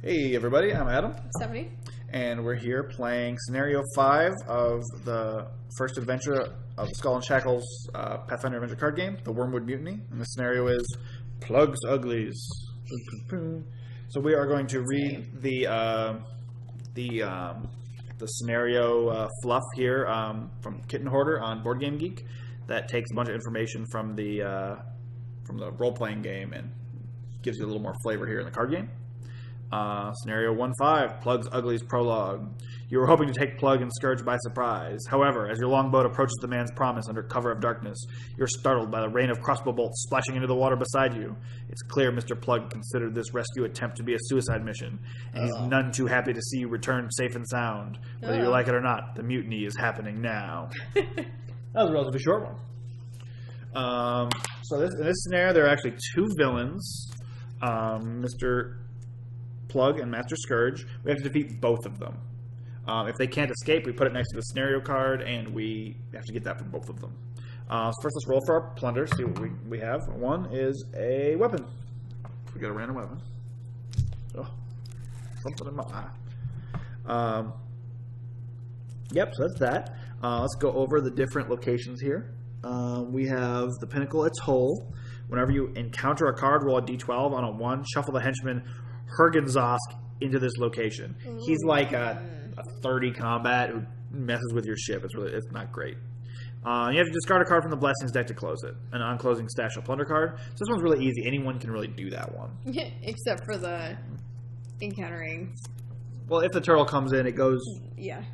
Hey everybody, I'm Adam. Stephanie. And we're here playing Scenario 5 of the first adventure of the Skull and Shackles Pathfinder adventure card game, the Wormwood Mutiny. And the scenario is Plugg's Uglies. So we are going to read the scenario fluff here from Kitten Hoarder on Board Game Geek that takes a bunch of information from the role-playing game and gives you a little more flavor here in the card game. Scenario 1-5, Plugg's Uglies Prologue. You were hoping to take Plugg and Scourge by surprise. However, as your longboat approaches the man's promise under cover of darkness, you're startled by the rain of crossbow bolts splashing into the water beside you. It's clear Mr. Plugg considered this rescue attempt to be a suicide mission, and he's none too happy to see you return safe and sound. Whether you like it or not, the mutiny is happening now. That was a relatively short one. So in this scenario, there are actually two villains. Mr. Plugg and Master Scourge. We have to defeat both of them. If they can't escape, we put it next to the scenario card, and we have to get that from both of them. So first, let's roll for our plunder, see what we have. One is a weapon. We got a random weapon. Oh, something in my eye. Yep, so that's that. Let's go over the different locations here. We have the Pinnacle Atoll. Whenever you encounter a card, roll a d12 on a 1, shuffle the henchman Hergenzosk into this location. He's like a 30 combat who messes with your ship. It's not great. You have to discard a card from the Blessings deck to close it. An on-closing stash a plunder card. So this one's really easy. Anyone can really do that one. Except for the encountering. Well, if the turtle comes in, it goes... Yeah.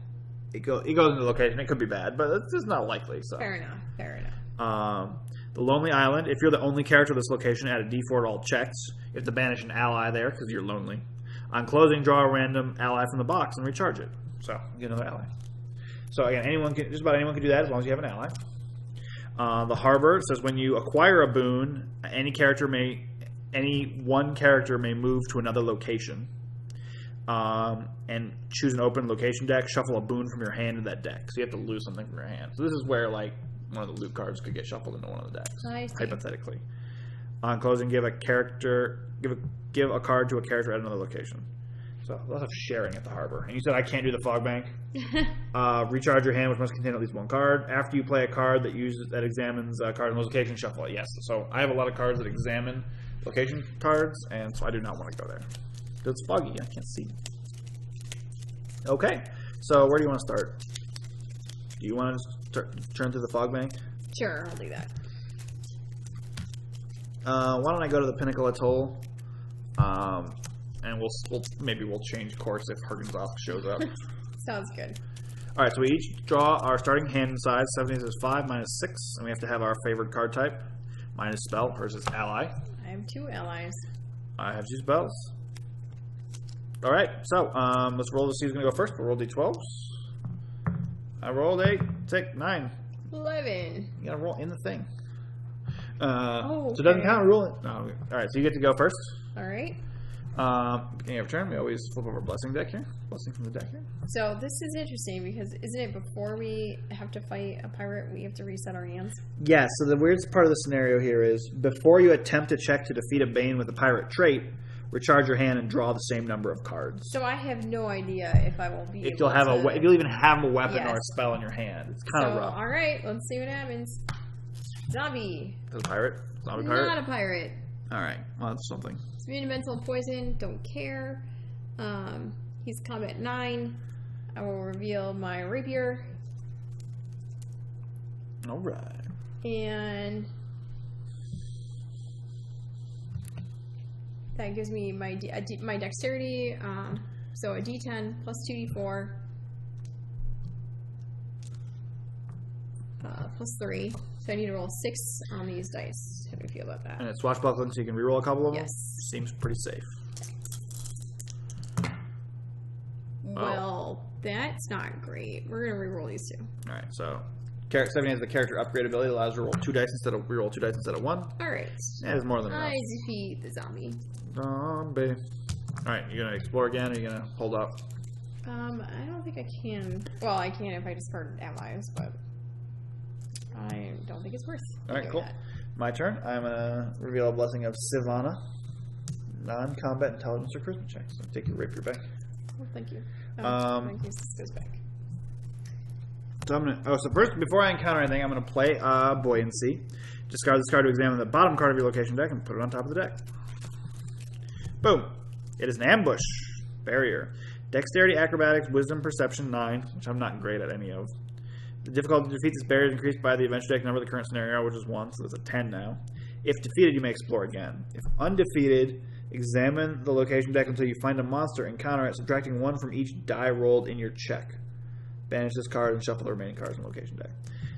It goes into the location. It could be bad, but it's just not likely. So. Fair enough. The Lonely Island. If you're the only character of this location, add a d4 to all checks. You have to banish an ally there because you're lonely. On closing, draw a random ally from the box and recharge it. So, you get another ally. So again, just about anyone can do that as long as you have an ally. The Harbor says when you acquire a boon, any one character may move to another location. And choose an open location deck. Shuffle a boon from your hand to that deck. So you have to lose something from your hand. So this is where like one of the loot cards could get shuffled into one of the decks. I see. Hypothetically. On closing, give a card to a character at another location. So lots of sharing at the Harbor. And you said I can't do the Fog Bank. Recharge your hand, which must contain at least one card. After you play a card that examines a card in those locations, shuffle it. Yes. So I have a lot of cards that examine location cards, and so I do not want to go there. It's foggy. I can't see. Okay. So where do you want to start? Do you want to turn through the Fog Bank? Sure, I'll do that. Why don't I go to the Pinnacle Atoll, and we'll change course if Hergenzosk shows up. Sounds good. All right, so we each draw our starting hand size. 70 is 5 minus 6, and we have to have our favored card type. Mine is spell versus ally. I have 2 allies. I have 2 spells. All right, so let's roll to see who's going to go first. We'll roll d12s. I rolled 8, 9. 11. You got to roll in the thing. Okay. So it doesn't count. Roll it. No. All right, so you get to go first. All right. Beginning of turn, we always flip over blessing deck here. Blessing from the deck here. So this is interesting because isn't it before we have to fight a pirate, we have to reset our hands? Yeah, so the weirdest part of the scenario here is before you attempt a check to defeat a Bane with a pirate trait, recharge your hand and draw the same number of cards. So I have no idea if I will be if you'll even have a weapon or a spell in your hand. It's kind of rough. All right, let's see what happens. Zombie. Is a pirate? Zombie pirate? Not a pirate. All right. Well, that's something. Immune to mental poison. Don't care. He's combat 9. I will reveal my rapier. All right. And that gives me my dexterity. So a d10 plus 2d4 plus 3. So I need to roll 6 on these dice. How do you feel about that? And it's swashbuckling, so you can reroll a couple of them? Yes. Seems pretty safe. Well, that's not great. We're going to reroll these 2. Alright, so 70 has the character upgrade ability, allows you to roll 2 dice instead of reroll 2 dice instead of 1. Alright. Yeah, it's more than enough. I defeat the zombie. Zombie. Alright, you gonna explore again, or are you gonna hold up? I don't think I can. Well, I can if I discard allies, but I don't think it's worth. Alright, cool. My turn. I'm going to reveal a blessing of Sivana. non-combat intelligence or charisma checks. So take your rapier back. Oh, thank you. In case this goes back. So I'm gonna. So first, before I encounter anything, I'm gonna play Buoyancy. Discard this card to examine the bottom card of your location deck and put it on top of the deck. Boom! It is an ambush barrier. Dexterity, Acrobatics, Wisdom, Perception 9, which I'm not great at any of. The difficulty to defeat this barrier is increased by the adventure deck number of the current scenario, which is 1, so it's a 10 now. If defeated, you may explore again. If undefeated, examine the location deck until you find a monster, encounter it, subtracting 1 from each die rolled in your check. Banish this card and shuffle the remaining cards in the location deck.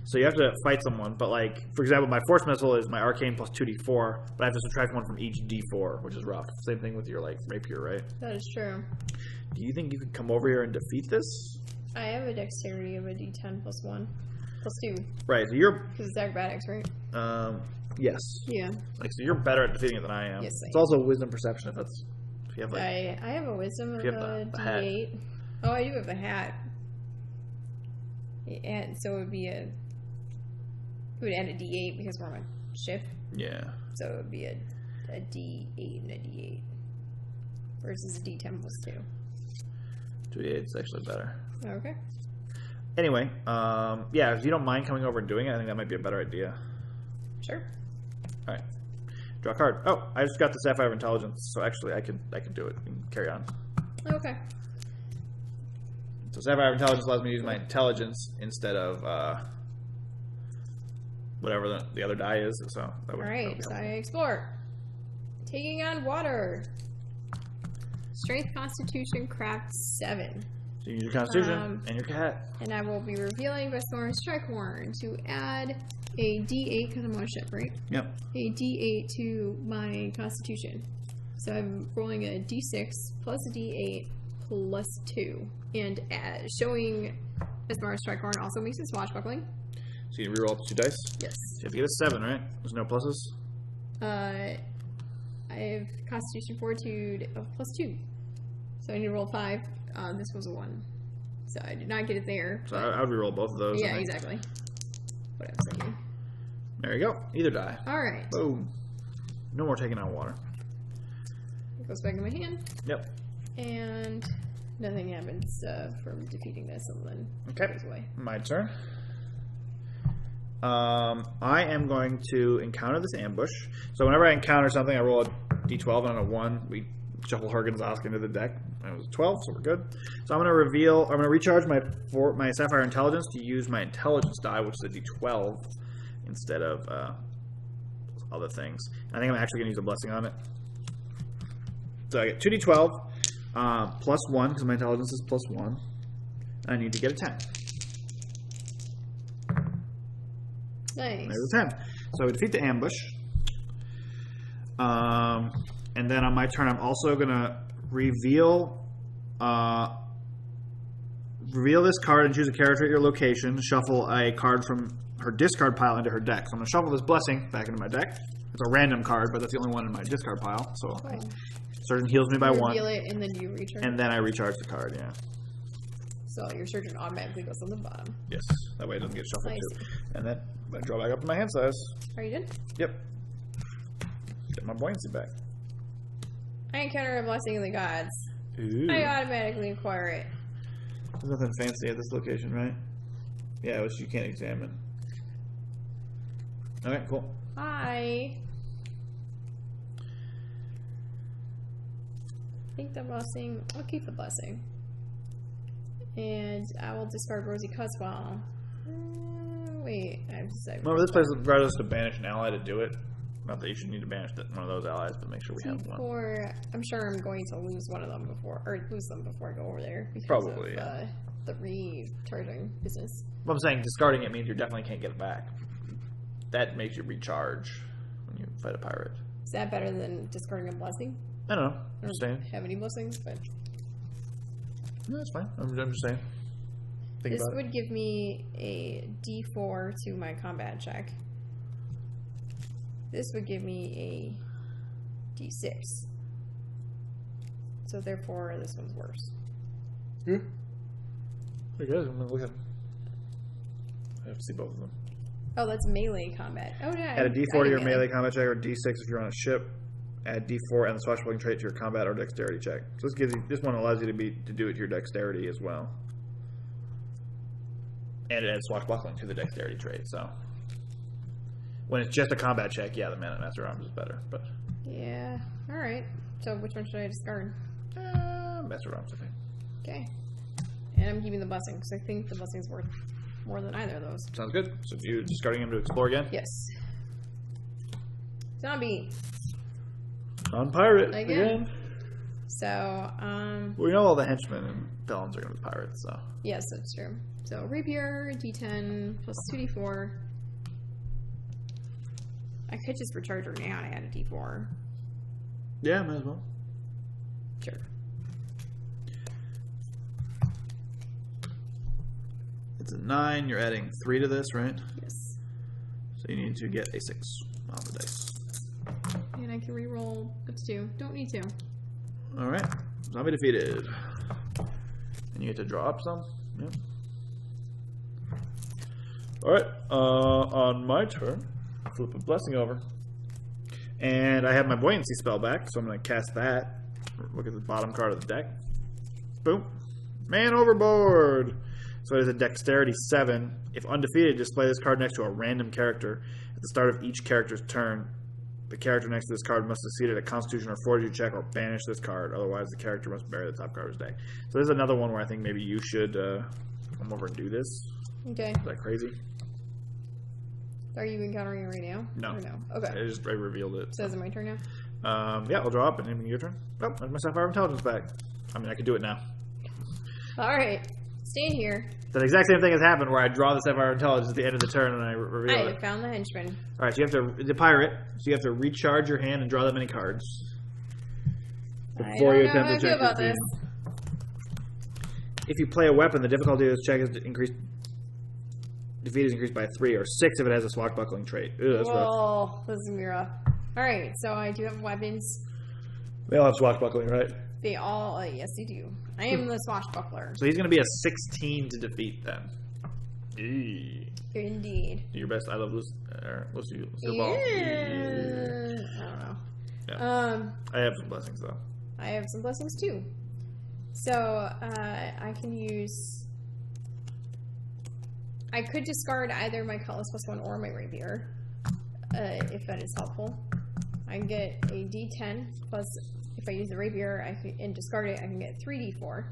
So you have to fight someone, but like, for example, my Force Missile is my Arcane plus 2d4, but I have to subtract 1 from each d4, which is rough. Same thing with your, like, Rapier, right? That is true. Do you think you could come over here and defeat this? I have a dexterity of a d10 plus 1. Plus 2. Right, so you're... Because it's acrobatics, right? Yes. Yeah. Like, so you're better at defeating it than I am. Yes, It's also Wisdom Perception if that's... If you have, like... I have a wisdom of you have a the d8. hat. Oh, I do have a hat. And so it would be a... It would add a d8 because we're on a ship. Yeah. So it would be a d8 and a d8. Versus a d10 plus 2. 2d8 is actually better. Okay. Anyway, yeah, if you don't mind coming over and doing it, I think that might be a better idea. Sure. Alright. Draw a card. Oh, I just got the Sapphire of Intelligence, so actually I could do it and carry on. Okay. So Sapphire of Intelligence allows me to use my intelligence instead of whatever the other die is. So that would, Alright, so I explore. Taking on water. Strength, Constitution, Craft 7. So you use your Constitution and your cat. And I will be revealing Vesthorn Strikhorn to add a d8, because I'm on a ship, right? Yep. A d8 to my Constitution. So I'm rolling a d6 plus a d8 plus 2. And showing Vesthorn Strikhorn also makes it swashbuckling. So you reroll up to 2 dice? Yes. So you have to get a 7, right? There's no pluses? I have Constitution Fortitude of plus 2. So I need to roll 5. This was a 1. So I did not get it there. So I would reroll both of those. Yeah, exactly. What I was thinking. There you go. Either die. Alright. Boom. No more taking on water. It goes back in my hand. Yep. And nothing happens from defeating this, and then Okay. it goes away. My turn. I am going to encounter this ambush. So whenever I encounter something, I roll a d12, and on a 1, we shuffle Hergen's Osk into the deck. And it was a 12, so we're good. So I'm going to recharge my Sapphire Intelligence to use my Intelligence die, which is a d12, instead of other things. And I think I'm actually going to use a Blessing on it. So I get 2d12 plus 1, because my Intelligence is plus 1. I need to get a 10. Nice. There's a 10. So we defeat the ambush. And then on my turn, I'm also going to reveal this card and choose a character at your location. Shuffle a card from her discard pile into her deck. So I'm going to shuffle this Blessing back into my deck. It's a random card, but that's the only one in my discard pile. So Surgeon heals me by 1. Reveal it, and then you recharge. And then I recharge the card, yeah. So your Surgeon automatically goes on the bottom. Yes. That way it doesn't get shuffled Nice. too. And then I draw back up to my hand size. Are you done? Yep. Get my buoyancy back. I encounter a Blessing of the Gods. Ooh. I automatically acquire it. There's nothing fancy at this location, right? Yeah, which you can't examine. Alright, cool. I think the Blessing... I'll keep the Blessing. And I will discard Rosy Cutswell. Wait, I have to say... Remember, this place requires us to banish an ally to do it. Not that you should need to banish one of those allies, but make sure we have one. I'm sure I'm going to lose one of them before I go over there. Because Probably, of, yeah. The recharging business. But I'm saying discarding it means you definitely can't get it back. That makes you recharge when you fight a pirate. Is that better than discarding a Blessing? I don't know. I I'm just saying. have any Blessings, but... No, that's fine. I'm just saying. Think This about would give me a D4 to my combat check. This would give me a D6. So therefore, this one's worse. Yeah. I guess I'm gonna look at them. I have to see both of them. Oh, that's melee combat. Oh, yeah. Add a D4 to your melee combat check or D6 if you're on a ship. add D4 and the swashbuckling trait to your combat or dexterity check. So this one allows you to do it to your dexterity as well. And it adds swashbuckling to the dexterity trait, so when it's just a combat check, yeah, the Man at Master Arms is better. But yeah, all right. So which one should I discard? Master Arms, I think. Okay. And I'm keeping the blessing because I think the blessing is worth more than either of those. Sounds good. So you discarding him to explore again? Yes. Zombie. Non-pirate again. So, we know all the henchmen and villains are going to be pirates, so. Yes, that's true. So, rapier, D10, plus 2D4. I could just recharge her now and add a D4. Yeah, might as well. Sure. It's a 9. You're adding 3 to this, right? Yes. So you need to get a 6 on the dice. And I can reroll up to 2. Don't need to. Alright. Zombie defeated. And you get to draw up some. Yep. Alright. On my turn, flip a blessing over. And I have my buoyancy spell back, so I'm going to cast that. Look at the bottom card of the deck. Boom. Man overboard! So it is a dexterity 7. If undefeated, display this card next to a random character. At the start of each character's turn, the character next to this card must succeed at a Constitution or Fortitude check or banish this card. Otherwise, the character must bury the top card of his deck. So there's another one where I think maybe you should come over and do this. Okay. Is that crazy? Are you encountering it right now? No. Or no? Okay. I revealed it. So is it my turn now? Yeah, I'll draw up and then your turn. Oh, there's my Sapphire of Intelligence back. I mean, I could do it now. Alright. Stand here. The exact same thing has happened where I draw the Sapphire of Intelligence at the end of the turn and I reveal I it. found the henchman. Alright, so you have to, the pirate, so you have to recharge your hand and draw that many cards. Before you attempt to check about this. If you play a weapon, the difficulty of this check is increased. Defeat is increased by 3 or 6 if it has a swashbuckling trait. Ew, that's rough. Oh, this is gonna be rough. Alright, so I do have weapons. They all have swashbuckling, right? They all, yes, they do. I am the swashbuckler. So he's going to be a 16 to defeat then. Eee. Indeed. Do your best. I love Lucy. Lucy Yeah. Ball. I don't know. Yeah. I have some blessings though. I have some blessings too. So I can use. I could discard either my Cutlass +1 or my Rapier, if that is helpful. I can get a D10 plus. If I use the Rapier and discard it, I can get 3d4.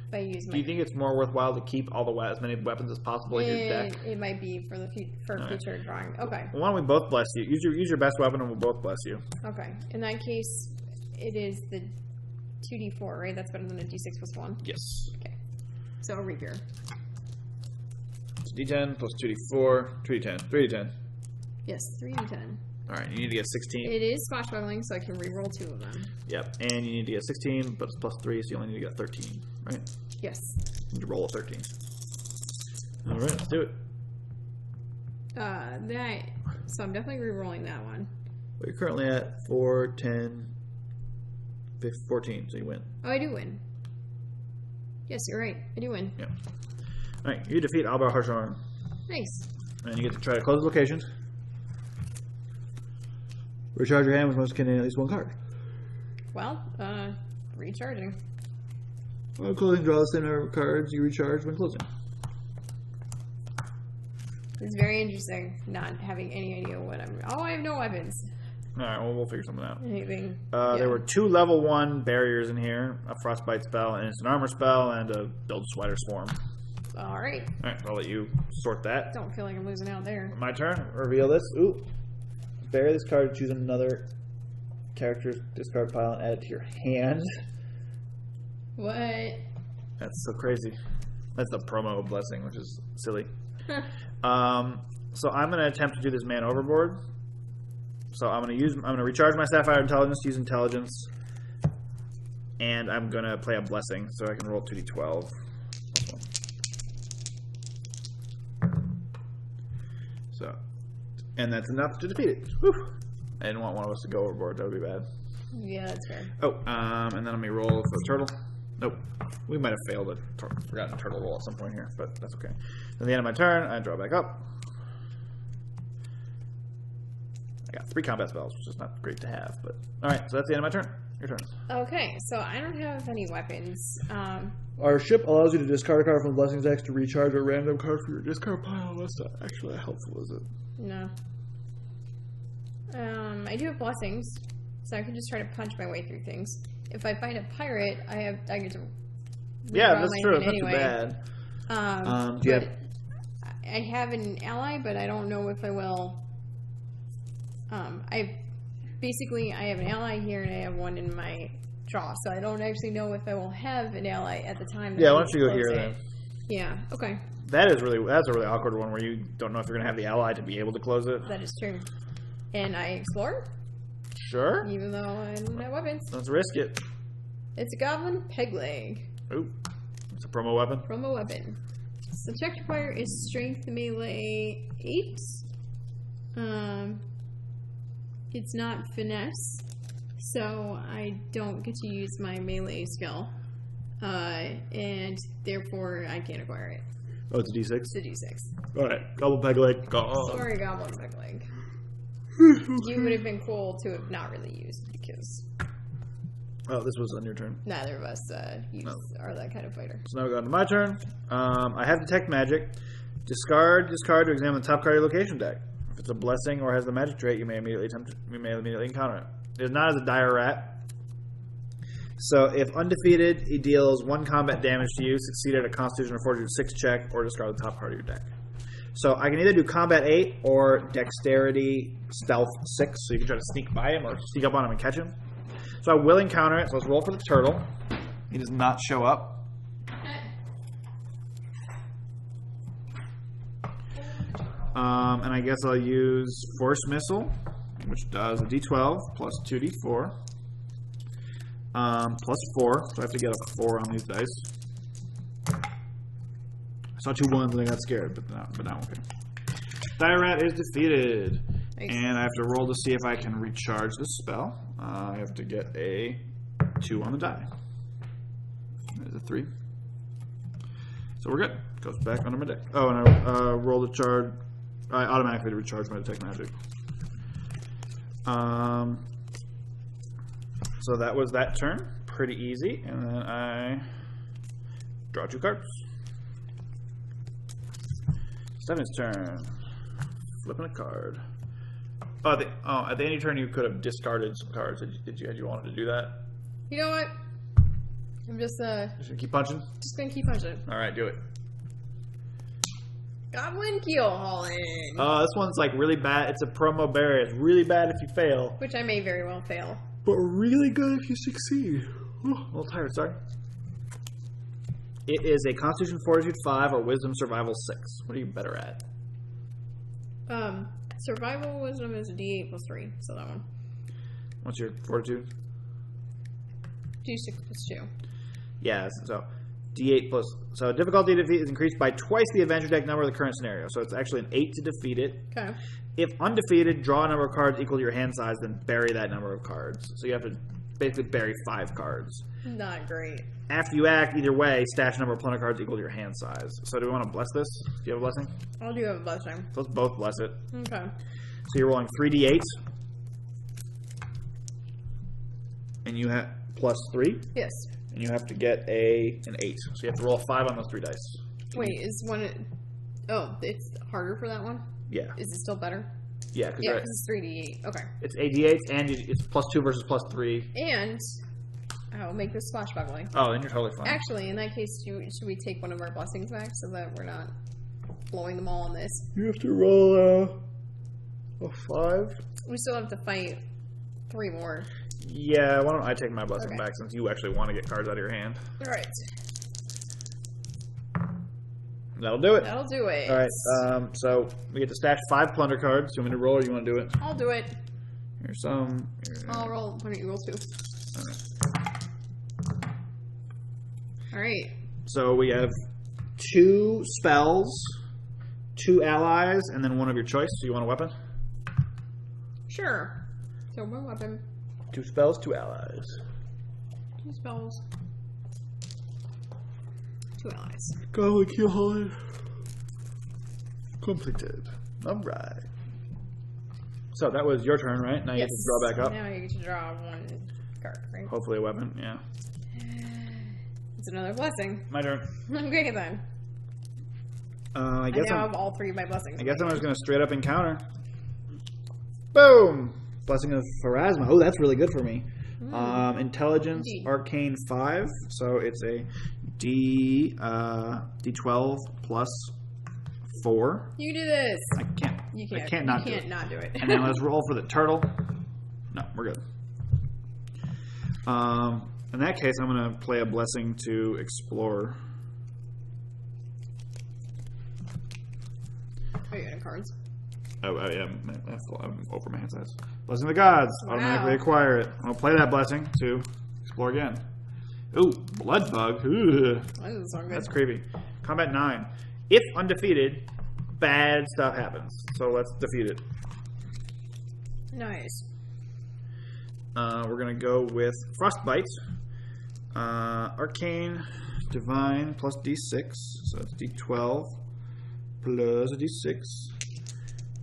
If I use my. Do you think it's more worthwhile to keep as many weapons as possible in your deck? It might be for the future drawing. Okay. Well, why don't we both bless you? Use your best weapon, and we'll both bless you. Okay. In that case, it is the 2d4, right? That's better than a d6 +1. Yes. Okay. So a Rapier. It's D10 plus 2d4, 3d10, 3d10. Yes, 3d10. All right, you need to get 16. It is swashbuckling, so I can re-roll 2 of them. Yep, and you need to get 16, but it's +3, so you only need to get 13, right? Yes. You roll a 13. All right, let's do it. So I'm definitely re-rolling that one. Well, you're currently at 4, 10, 15, 14, so you win. Oh, I do win. Yes, you're right. I do win. Yeah. All right, you defeat Albar Harsharn. Nice. And you get to try to close the location. Recharge your hand with most containing at least 1 card. Well, recharging. While closing, draw the same number of cards you recharge when closing. It's very interesting not having any idea what I'm... Oh, I have no weapons. Alright, well, we'll figure something out. Anything. There were 2 level 1 barriers in here. A Frostbite spell, and it's an armor spell, and a Build Spider Swarm. Alright. Alright, so I'll let you sort that. Don't feel like I'm losing out there. My turn. Reveal this. Ooh. Bury this card, choose another character's discard pile, and add it to your hand. What? That's so crazy. That's the promo blessing, which is silly. So I'm going to attempt to do this man overboard. So I'm going to recharge my Sapphire Intelligence, use Intelligence, and I'm going to play a blessing, so I can roll 2d12. So, and that's enough to defeat it. Whew. I didn't want one of us to go overboard. That would be bad. Yeah, that's fair. Oh, and then let me roll for the turtle. Nope. We might have failed a forgotten turtle roll at some point here, but that's okay. At the end of my turn, I draw back up. I got 3 combat spells, which is not great to have. But all right, so that's the end of my turn. Your turn. Okay, so I don't have any weapons. Our ship allows you to discard a card from the Blessings deck to recharge a random card from your discard pile. That's not actually that helpful, is it? No. I do have blessings, so I can just try to punch my way through things. If I find a pirate, I get to. Yeah, that's true. hand That's anyway. not too bad. Do you have? I have an ally, but I don't know if I will. I have an ally here, and I have one in my draw, so I don't actually know if I will have an ally at the time. Yeah, why don't you go here then? Yeah. Okay. That's a really awkward one where you don't know if you're gonna have the ally to be able to close it. That is true. And I explore, Sure. even though I don't have weapons. Let's risk it. It's a goblin peg leg. Ooh, it's a promo weapon. Promo weapon. So check fire is strength melee 8. It's not finesse, so I don't get to use my melee skill, and therefore I can't acquire it. Oh, it's a D6. It's a D6. All right, Goblin Peg Leg. Go. Sorry, goblin peg leg. You would have been cool to have not really used because Oh, this was on your turn. neither of us are that kind of fighter. So now we go on to my turn. I have Detect Magic. Discard to examine the top card of your location deck. If it's a blessing or has the magic trait, you may immediately encounter it. It is not as a dire rat. So if undefeated, he deals 1 combat damage to you, succeed at a Constitution or Fortitude 6 check, or discard the top card of your deck. So I can either do Combat 8 or Dexterity Stealth 6, so you can try to sneak by him or sneak up on him and catch him. So I will encounter it, so let's roll for the turtle. He does not show up. And I guess I'll use Force Missile, which does a D12 plus 2D4. Plus 4, so I have to get a 4 on these dice. I saw 2 1s and I got scared, but now okay. Dire Rat is defeated. Nice. And I have to roll to see if I can recharge the spell. I have to get a 2 on the die. There's a 3. So we're good. Goes back under my deck. Oh, and I roll the charge. I automatically recharge my Detect Magic. So that was that turn. Pretty easy. And then I draw 2 cards. Steven's turn. Flipping a card. At the end of your turn, you could have discarded some cards. Had you wanted to do that? You know what? I'm just Just gonna keep punching? just gonna keep punching. Alright, do it. Goblin keel hauling, This one's like really bad. It's a promo barrier. It's really bad if you fail. which I may very well fail. But really good if you succeed. A little tired, sorry. It is a Constitution Fortitude 5 or Wisdom Survival 6. What are you better at? Survival wisdom is a D8 plus 3, so that one. What's your Fortitude? D6 plus 2. Yeah, so D8 plus. So difficulty to defeat is increased by twice the adventure deck number of the current scenario. So it's actually an 8 to defeat it. Okay. If undefeated, draw a number of cards equal to your hand size, then bury that number of cards. So you have to basically bury 5 cards. Not great. After you act, either way, stash a number of plunder cards equal to your hand size. So do we want to bless this? Do you have a blessing? I do have a blessing. So let's both bless it. Okay. So you're rolling 3d8. And you have plus 3. Yes. And you have to get an 8. So you have to roll a 5 on those 3 dice. Wait, is one... Oh, it's harder for that one? Yeah. Is it still better? Yeah, because Yeah, because it's 3d8. Okay. it's AD8 and it's plus 2 versus plus 3. And I'll make this Swashbuckler. Oh, then you're totally fine. Actually, in that case, should we take one of our blessings back so that we're not blowing them all on this? You have to roll a 5. We still have to fight 3 more. Yeah, why don't I take my blessing Okay. back since you actually want to get cards out of your hand. Alright. That'll do it. That'll do it. Alright, so we get to stash 5 plunder cards. Do you want me to roll or you want to do it? I'll do it. Here's some. I'll roll. Why don't you roll 2? Alright. So we have 2 spells, 2 allies, and then 1 of your choice. So you want a weapon? Sure. So one weapon. 2 spells, 2 allies. 2 spells. 2 allies. Goblin keel hauling. Completed. Alright. So that was your turn, right? Now you have to draw back up. Now you get to draw one card, right? Hopefully a weapon, yeah. It's another blessing. My turn. Okay, then. I guess now have all 3 of my blessings. I guess I'm just going to straight up encounter. Boom! Blessing of Pharasma. Oh, that's really good for me. Intelligence, Indeed. Arcane 5. So it's a D12 plus 4. You do this. I can't. You can't. I can't not you do can't it. not do it. And then let's roll for the turtle. No, we're good. In that case, I'm going to play a blessing to explore. Are you out of cards? Oh, yeah, I'm over my hand size. Blessing of the Gods. Automatically acquire it. I'll play that blessing to explore again. Ooh, Blood Bug. Ooh. That doesn't sound good. That's creepy. Combat 9. If undefeated, bad stuff happens. So let's defeat it. Nice. We're going to go with Frostbite. Arcane, Divine, plus D6. So it's D12 plus a D6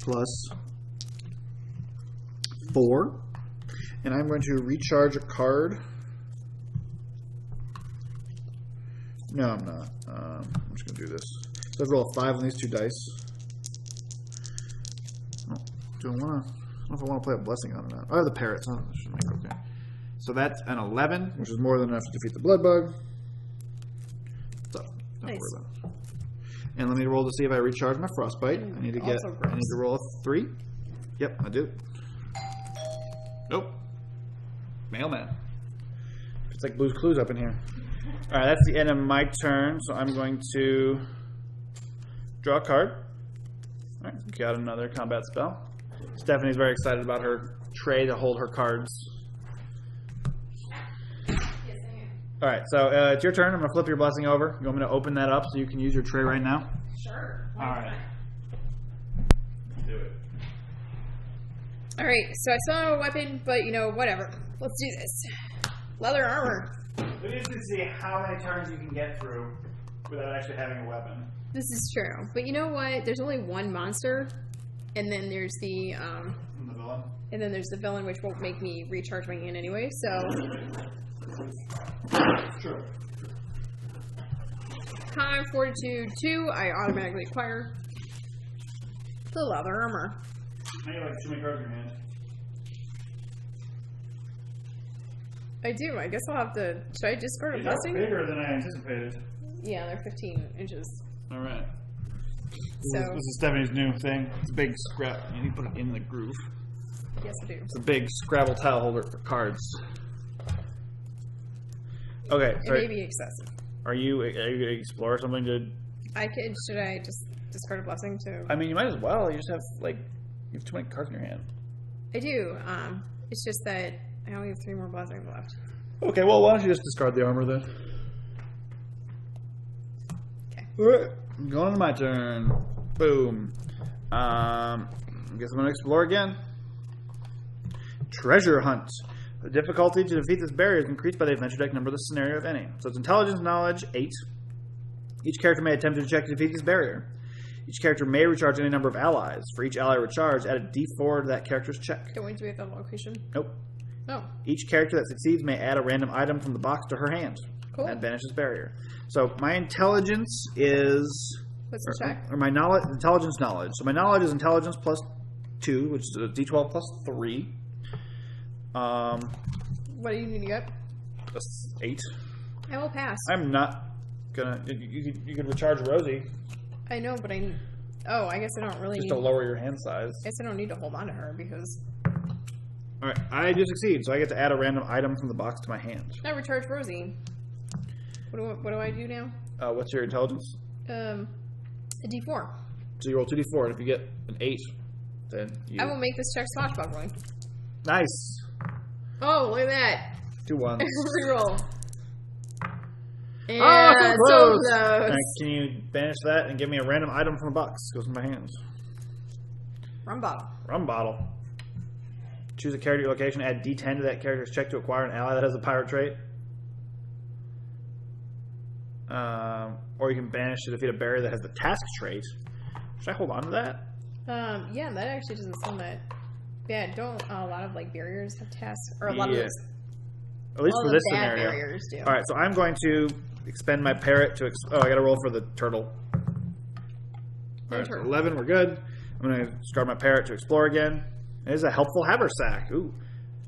plus 4. And I'm going to recharge a card. No, I'm not. I'm just going to do this. So let's roll a 5 on these 2 dice. Oh, do I want to? I don't know if I want to play a blessing on or not. Oh, the parrots. Oh, that should make it okay. So that's an 11, which is more than enough to defeat the blood bug. So, don't Nice. worry about it. And let me roll to see if I recharge my frostbite. I need to get. Also gross. I need to roll a 3. Yep, I do. Nope. Mailman. It's like Blue's Clues up in here. All right, that's the end of my turn. So I'm going to draw a card. All right, got another combat spell. Stephanie's very excited about her tray to hold her cards. All right, so it's your turn. I'm going to flip your blessing over. You want me to open that up so you can use your tray right now? Sure. All right. Do it. All right, so I still don't have a weapon, but whatever. Let's do this. Leather armor. We need to see how many turns you can get through without actually having a weapon. This is true, but you know what? There's only one monster, and then there's the villain. And then there's the villain, which won't make me recharge my hand anyway. So. Sure. Con Fortitude 2, I automatically acquire the leather armor. Now you have like too many cards in your hand. I do. I guess I'll have to. Should I discard a These are blessing? bigger than I anticipated. Yeah, they're 15 inches. All right. So This is Stephanie's new thing. It's a big scrap. You need to put it in the groove. yes, I do. It's a big Scrabble tile holder for cards. Okay, It so may be excessive. are you going to explore something to? Should I just discard a blessing to? I mean, you might as well. You just have you have too many cards in your hand. I do. It's just that I only have 3 more blessings left. Okay, well, why don't you just discard the armor then? Okay. Alright, going on to my turn. Boom. I guess I'm going to explore again. Treasure hunt. The difficulty to defeat this barrier is increased by the adventure deck number of the scenario, if any. So it's intelligence, knowledge, 8. Each character may attempt to check to defeat this barrier. Each character may recharge any number of allies. For each ally recharged, add a d4 to that character's check. Don't we do it at the location? Nope. Oh, Each character that succeeds may add a random item from the box to her hand. cool. That banishes barrier. So my intelligence is... What's the check? Or my knowledge, intelligence knowledge. So my knowledge is intelligence plus 2, which is a d12 plus 3. What do you need to get? 8. I will pass. I'm not gonna... You could recharge Rosie I know, but I guess I don't really just need to lower your hand size. I guess I don't need to hold on to her because Alright, I do succeed, so I get to add a random item from the box to my hand. I recharge Rosie. What do I do now? What's your intelligence? A D4. So you roll 2d4, and if you get an 8, then you... I will make this check swashbuckling. Nice! Oh, look at that. 2 1s. Reroll. And Oh, so so close! close. Alright, can you banish that and give me a random item from the box? Goes in my hands. Rum bottle. Rum bottle. Choose a character location, add D10 to that character's check to acquire an ally that has a pirate trait. Or you can banish to defeat a barrier that has the task trait. Should I hold on to that? Yeah, that actually doesn't sound that Yeah, don't a lot of like barriers have tasks, or a lot of those, at least all for the this bad scenario. barriers do. All right, so I'm going to expend my parrot to. I got to roll for the turtle. All right, so 11, we're good. I'm going to start my parrot to explore again. It is a helpful haversack. Ooh.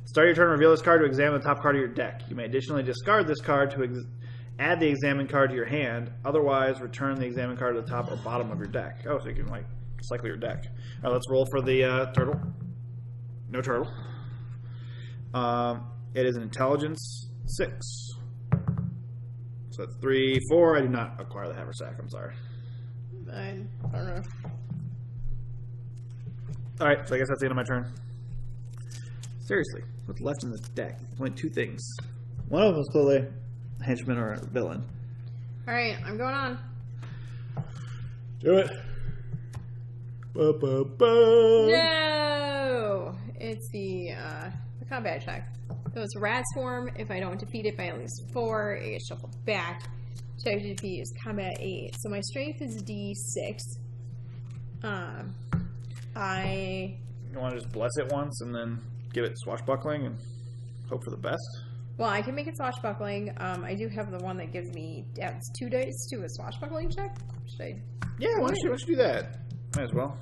Start your turn, reveal this card to examine the top card of your deck. You may additionally discard this card to add the examined card to your hand. Otherwise, return the examined card to the top or bottom of your deck. Oh, so you can, like, cycle your deck. All right, let's roll for the turtle. No turtle. It is an intelligence 6. So that's 3, 4. I do not acquire the haversack. I'm sorry. I don't know. All right, so I guess that's the end of my turn. Seriously, what's left in the deck? Only 2 things. One of them is clearly a henchman or a villain. All right, I'm going on. Do it. Ba-ba-ba. No, it's the combat check. So it's rat swarm. If I don't defeat it by at least 4, it gets shuffled back. Check to defeat is combat 8. So my strength is D6. You want to just bless it once and then give it swashbuckling and hope for the best? Well, I can make it swashbuckling. I do have the one that gives me adds 2 dice to a swashbuckling check. Should I? Yeah, why don't you do that? Might as well.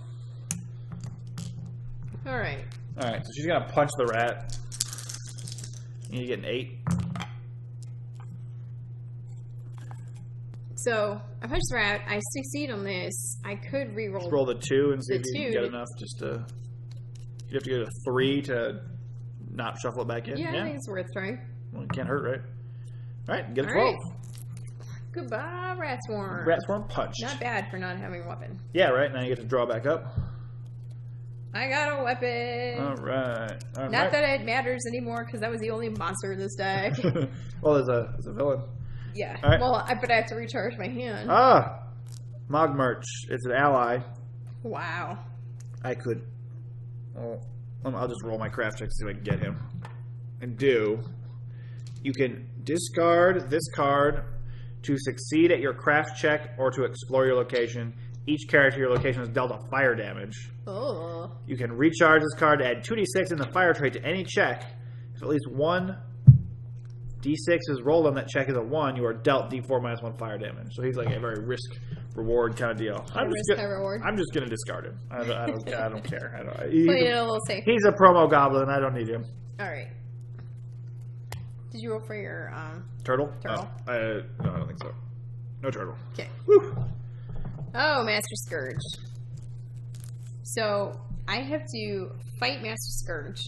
All right. All right, so she's gonna punch the rat. You need to get an 8. So I punch the rat. I succeed on this. I could re-roll. Just roll the 2 and see The if you can 2. get enough. Just to, you have to get a 3 to not shuffle it back in. Yeah, I think it's worth trying. Well, it can't hurt, right? All right, get a All 12. right. Goodbye, rat swarm. Rat swarm punched. Not bad for not having a weapon. Yeah, right. Now you get to draw back up. I got a weapon. All right. All Not right. that it matters anymore, because that was the only monster in this deck. Well, there's a villain. Yeah. All right. Well, but I have to recharge my hand. Mogmerch. It's an ally. Wow. I could. Well, I'll just roll my craft check to see if I can get him. And you can discard this card to succeed at your craft check or to explore your location. Each character in your location is dealt a fire damage. Oh. You can recharge this card to add 2d6 in the fire trait to any check. If at least 1 d6 is rolled on that check as a 1, you are dealt d4 minus 1 fire damage. So he's like a very risk-reward kind of deal. High reward. I'm just going to discard him. I don't care. Play it a little safe. He's a promo goblin. I don't need him. All right. Did you roll for your Turtle? Turtle. No, I don't think so. No turtle. Okay. Woo. Oh, Master Scourge. So I have to fight Master Scourge,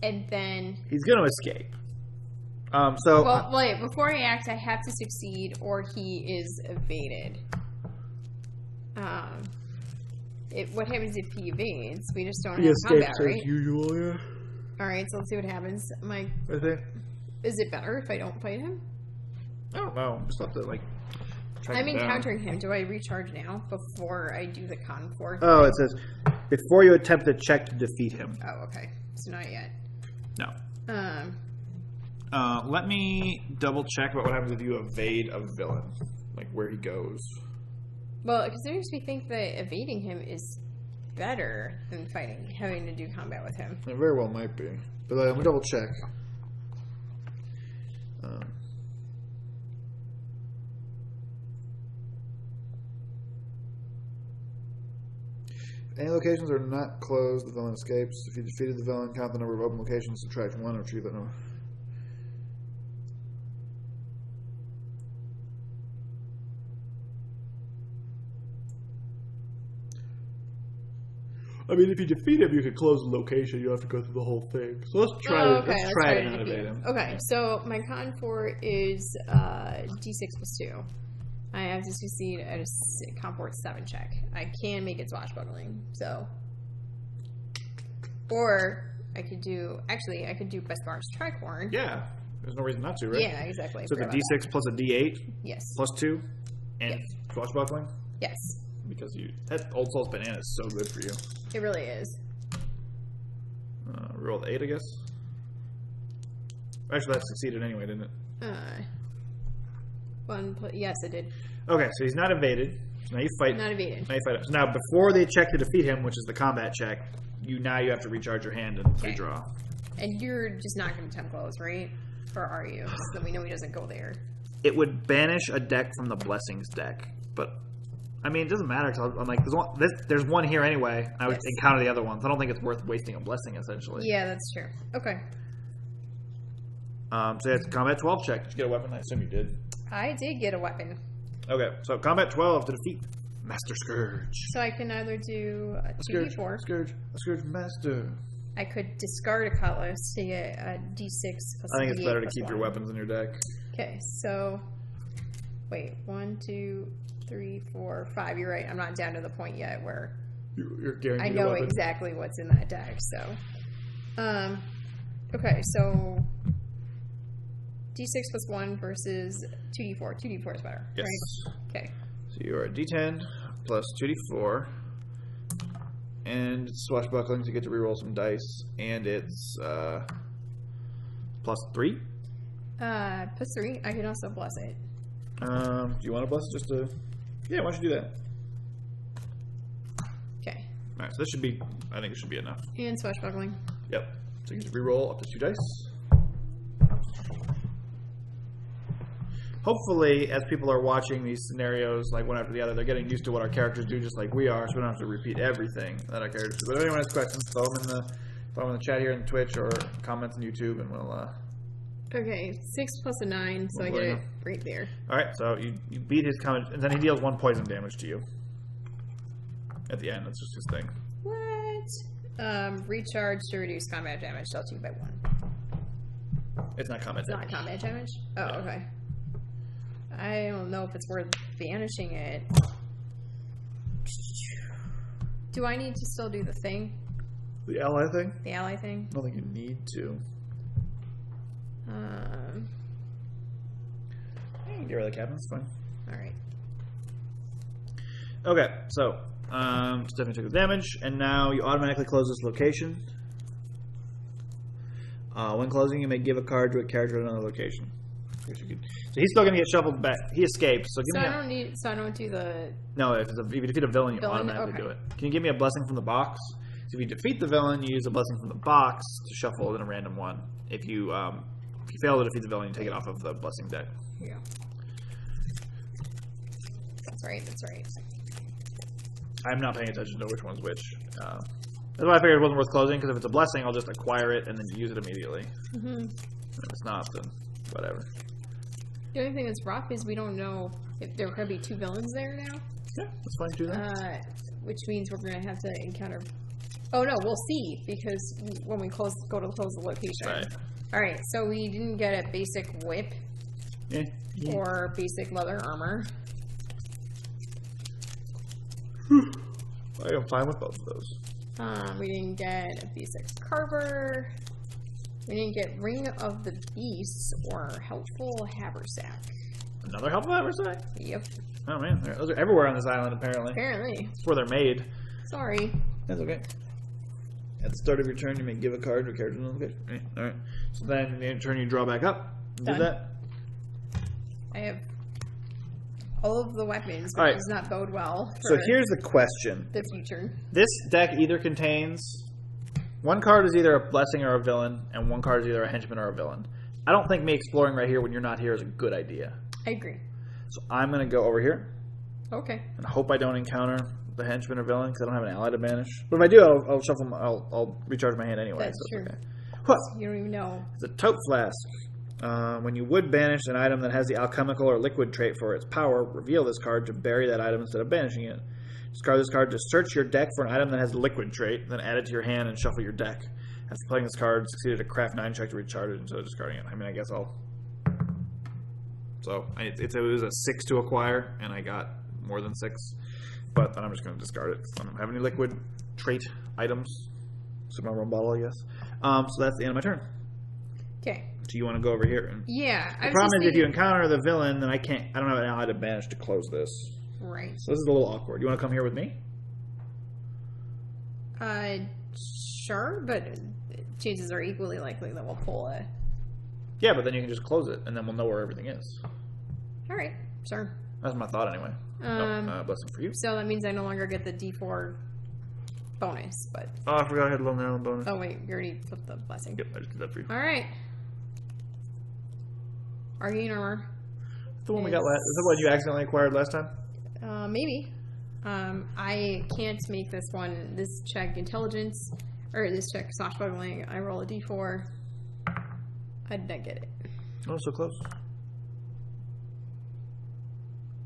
and then He's going to escape. So well, wait. Before I act, I have to succeed, or he is evaded. What happens if he evades? We just don't He have combat, escapes right? as usual, yeah. All right. So let's see what happens. I think. Is it better if I don't fight him? I don't know. Just have to track I'm him down. encountering him. Do I recharge now before I do the con for? Oh, it says before you attempt to check to defeat him. Oh, okay. So not yet. No. Um. Let me double check about what happens if you evade a villain, like where he goes. Well, because it makes me think that evading him is better than having to do combat with him. It very well might be, but let me double check. Any locations are not closed, the villain escapes. If you defeated the villain, count the number of open locations, subtract 1, or retrieve that number. I mean, if you defeat him, you can close the location. You don't have to go through the whole thing. So let's try Oh, it. okay, let's try it and to not defeat evade him. Okay, so my con for is D6 plus 2. I have to succeed at a con for 7 check. I can make it swashbuckling, so. Or I could do Best Tricorn. Yeah, there's no reason not to, right? Yeah, exactly. So the D6 plus a D8 Yes. plus 2 and Yes. swashbuckling? Yes. Because that Old Soul's banana is so good for you. It really is. Roll the 8, I guess. Actually, that succeeded anyway, didn't it? Yes, it did. Okay, so he's not evaded. So now you fight. Not evaded. Now you fight him. So now before they check to defeat him, which is the combat check, you have to recharge your hand and redraw. And you're just not going to temp close, right? Or are you? So that we know he doesn't go there. It would banish a deck from the Blessings deck, but I mean, it doesn't matter. Cause I'm like, there's one here anyway. I would encounter the other ones. I don't think it's worth wasting a blessing, essentially. Yeah, that's true. Okay. So it's a combat 12 check. Did you get a weapon? I assume you did. I did get a weapon. Okay, so combat 12 to defeat Master Scourge. So I can either do a 2d4. Scourge Master. I could discard a cutlass to get a d6 plus I think it's better to plus keep 1. your weapons in your deck. Okay, so wait, 1, 2, 3, 4, 5. You're right. I'm not down to the point yet where You're guaranteed I know a weapon. exactly what's in that deck. So, okay, so d6 plus 1 versus 2d4. 2d4 is better. Yes. Right? Okay. So you are a d10 plus 2d4. And it's swashbuckling, so you get to reroll some dice. And it's plus 3. Plus 3. I can also bless it. Do you want to bless it just to... Yeah, why don't you do that? Okay. Alright, so this should be... I think it should be enough. And swashbuckling. Yep. So you get to reroll up to 2 dice. Hopefully, as people are watching these scenarios, like one after the other, they're getting used to what our characters do, just like we are, so we don't have to repeat everything that our characters do. But if anyone has questions, throw them in the chat here in Twitch or comments on YouTube, and we'll... Okay, 6 plus a 9, so I get it right there. Alright, so you beat his comment, and then he deals 1 poison damage to you. At the end, that's just his thing. What? Recharge to reduce combat damage dealt to you by 1. It's not combat damage. Not combat damage? Oh, Yeah. okay. I don't know if it's worth banishing it. Do I need to still do the thing? The ally thing? The ally thing? I don't think you need to. You can get rid of the cabin, it's fine. Alright. Okay, so Stephanie took the damage, and now you automatically close this location. When closing, you may give a card to a character at another location. So he's still gonna get shuffled back. He escapes. So give me I don't do the... No, if you defeat a villain, you automatically okay. do it. Can you give me a blessing from the box? So if you defeat the villain, you use a blessing from the box to shuffle in a random one. If you fail to defeat the villain, you take it off of the blessing deck. Yeah. That's right. I'm not paying attention to which one's which. That's why I figured it wasn't worth closing, because if it's a blessing, I'll just acquire it and then use it immediately. Mm-hmm. If it's not, then whatever. The only thing that's rough is we don't know if there could be 2 villains there now. Yeah, that's fine. Do that. Which means we're going to have to encounter... Oh, no, we'll see, because when we go to close the location. Right. Alright, so we didn't get a basic whip Yeah. or basic leather armor. I'm fine with both of those. We didn't get a basic carver. We didn't get Ring of the Beasts or Helpful Haversack. Another helpful haversack? Yep. Oh man, those are everywhere on this island apparently. Apparently. That's where they're made. Sorry. That's okay. At the start of your turn, you may give a card to a character. Okay. Alright. So then, in your turn, you draw back up. Do Done. that. I have all of the weapons, which All right. does not bode well So for here's the question. the future. This deck either contains... One card is either a blessing or a villain, and one card is either a henchman or a villain. I don't think me exploring right here when you're not here is a good idea. I agree. So I'm going to go over here Okay. and hope I don't encounter the henchman or villain because I don't have an ally to banish. But if I do, I'll shuffle. I'll recharge my hand anyway. That's so true. it's okay. Huh. You don't even know. It's a tote flask. When you would banish an item that has the alchemical or liquid trait for its power, reveal this card to bury that item instead of banishing it. Discard this card to search your deck for an item that has the liquid trait, then add it to your hand and shuffle your deck. After playing this card, succeeded a craft 9 check to recharge it instead of discarding it. I mean, I guess I'll... So, it was a 6 to acquire, and I got more than 6. But then I'm just going to discard it. I don't have any liquid trait items. So my rum bottle, I guess. So that's the end of my turn. Okay. So you want to go over here? And Yeah. the problem is if you encounter the villain, then I don't have an ally to banish to close this. Right. So this is a little awkward. You want to come here with me? Sure, but chances are equally likely that we'll pull a... Yeah, but then you can just close it, and then we'll know where everything is. Alright, sure. That's my thought anyway. Blessing for you. So that means I no longer get the D4 bonus, but... Oh, I forgot I had Lonely Island bonus. Oh, wait. You already flipped the blessing. Yep, I just did that for you. Alright. Arcane Armor. The one we got last. Is that what you accidentally acquired last time? Maybe. I can't make this one. This check intelligence, or this check swashbuckling. I roll a D4. I did not get it. Oh, so close.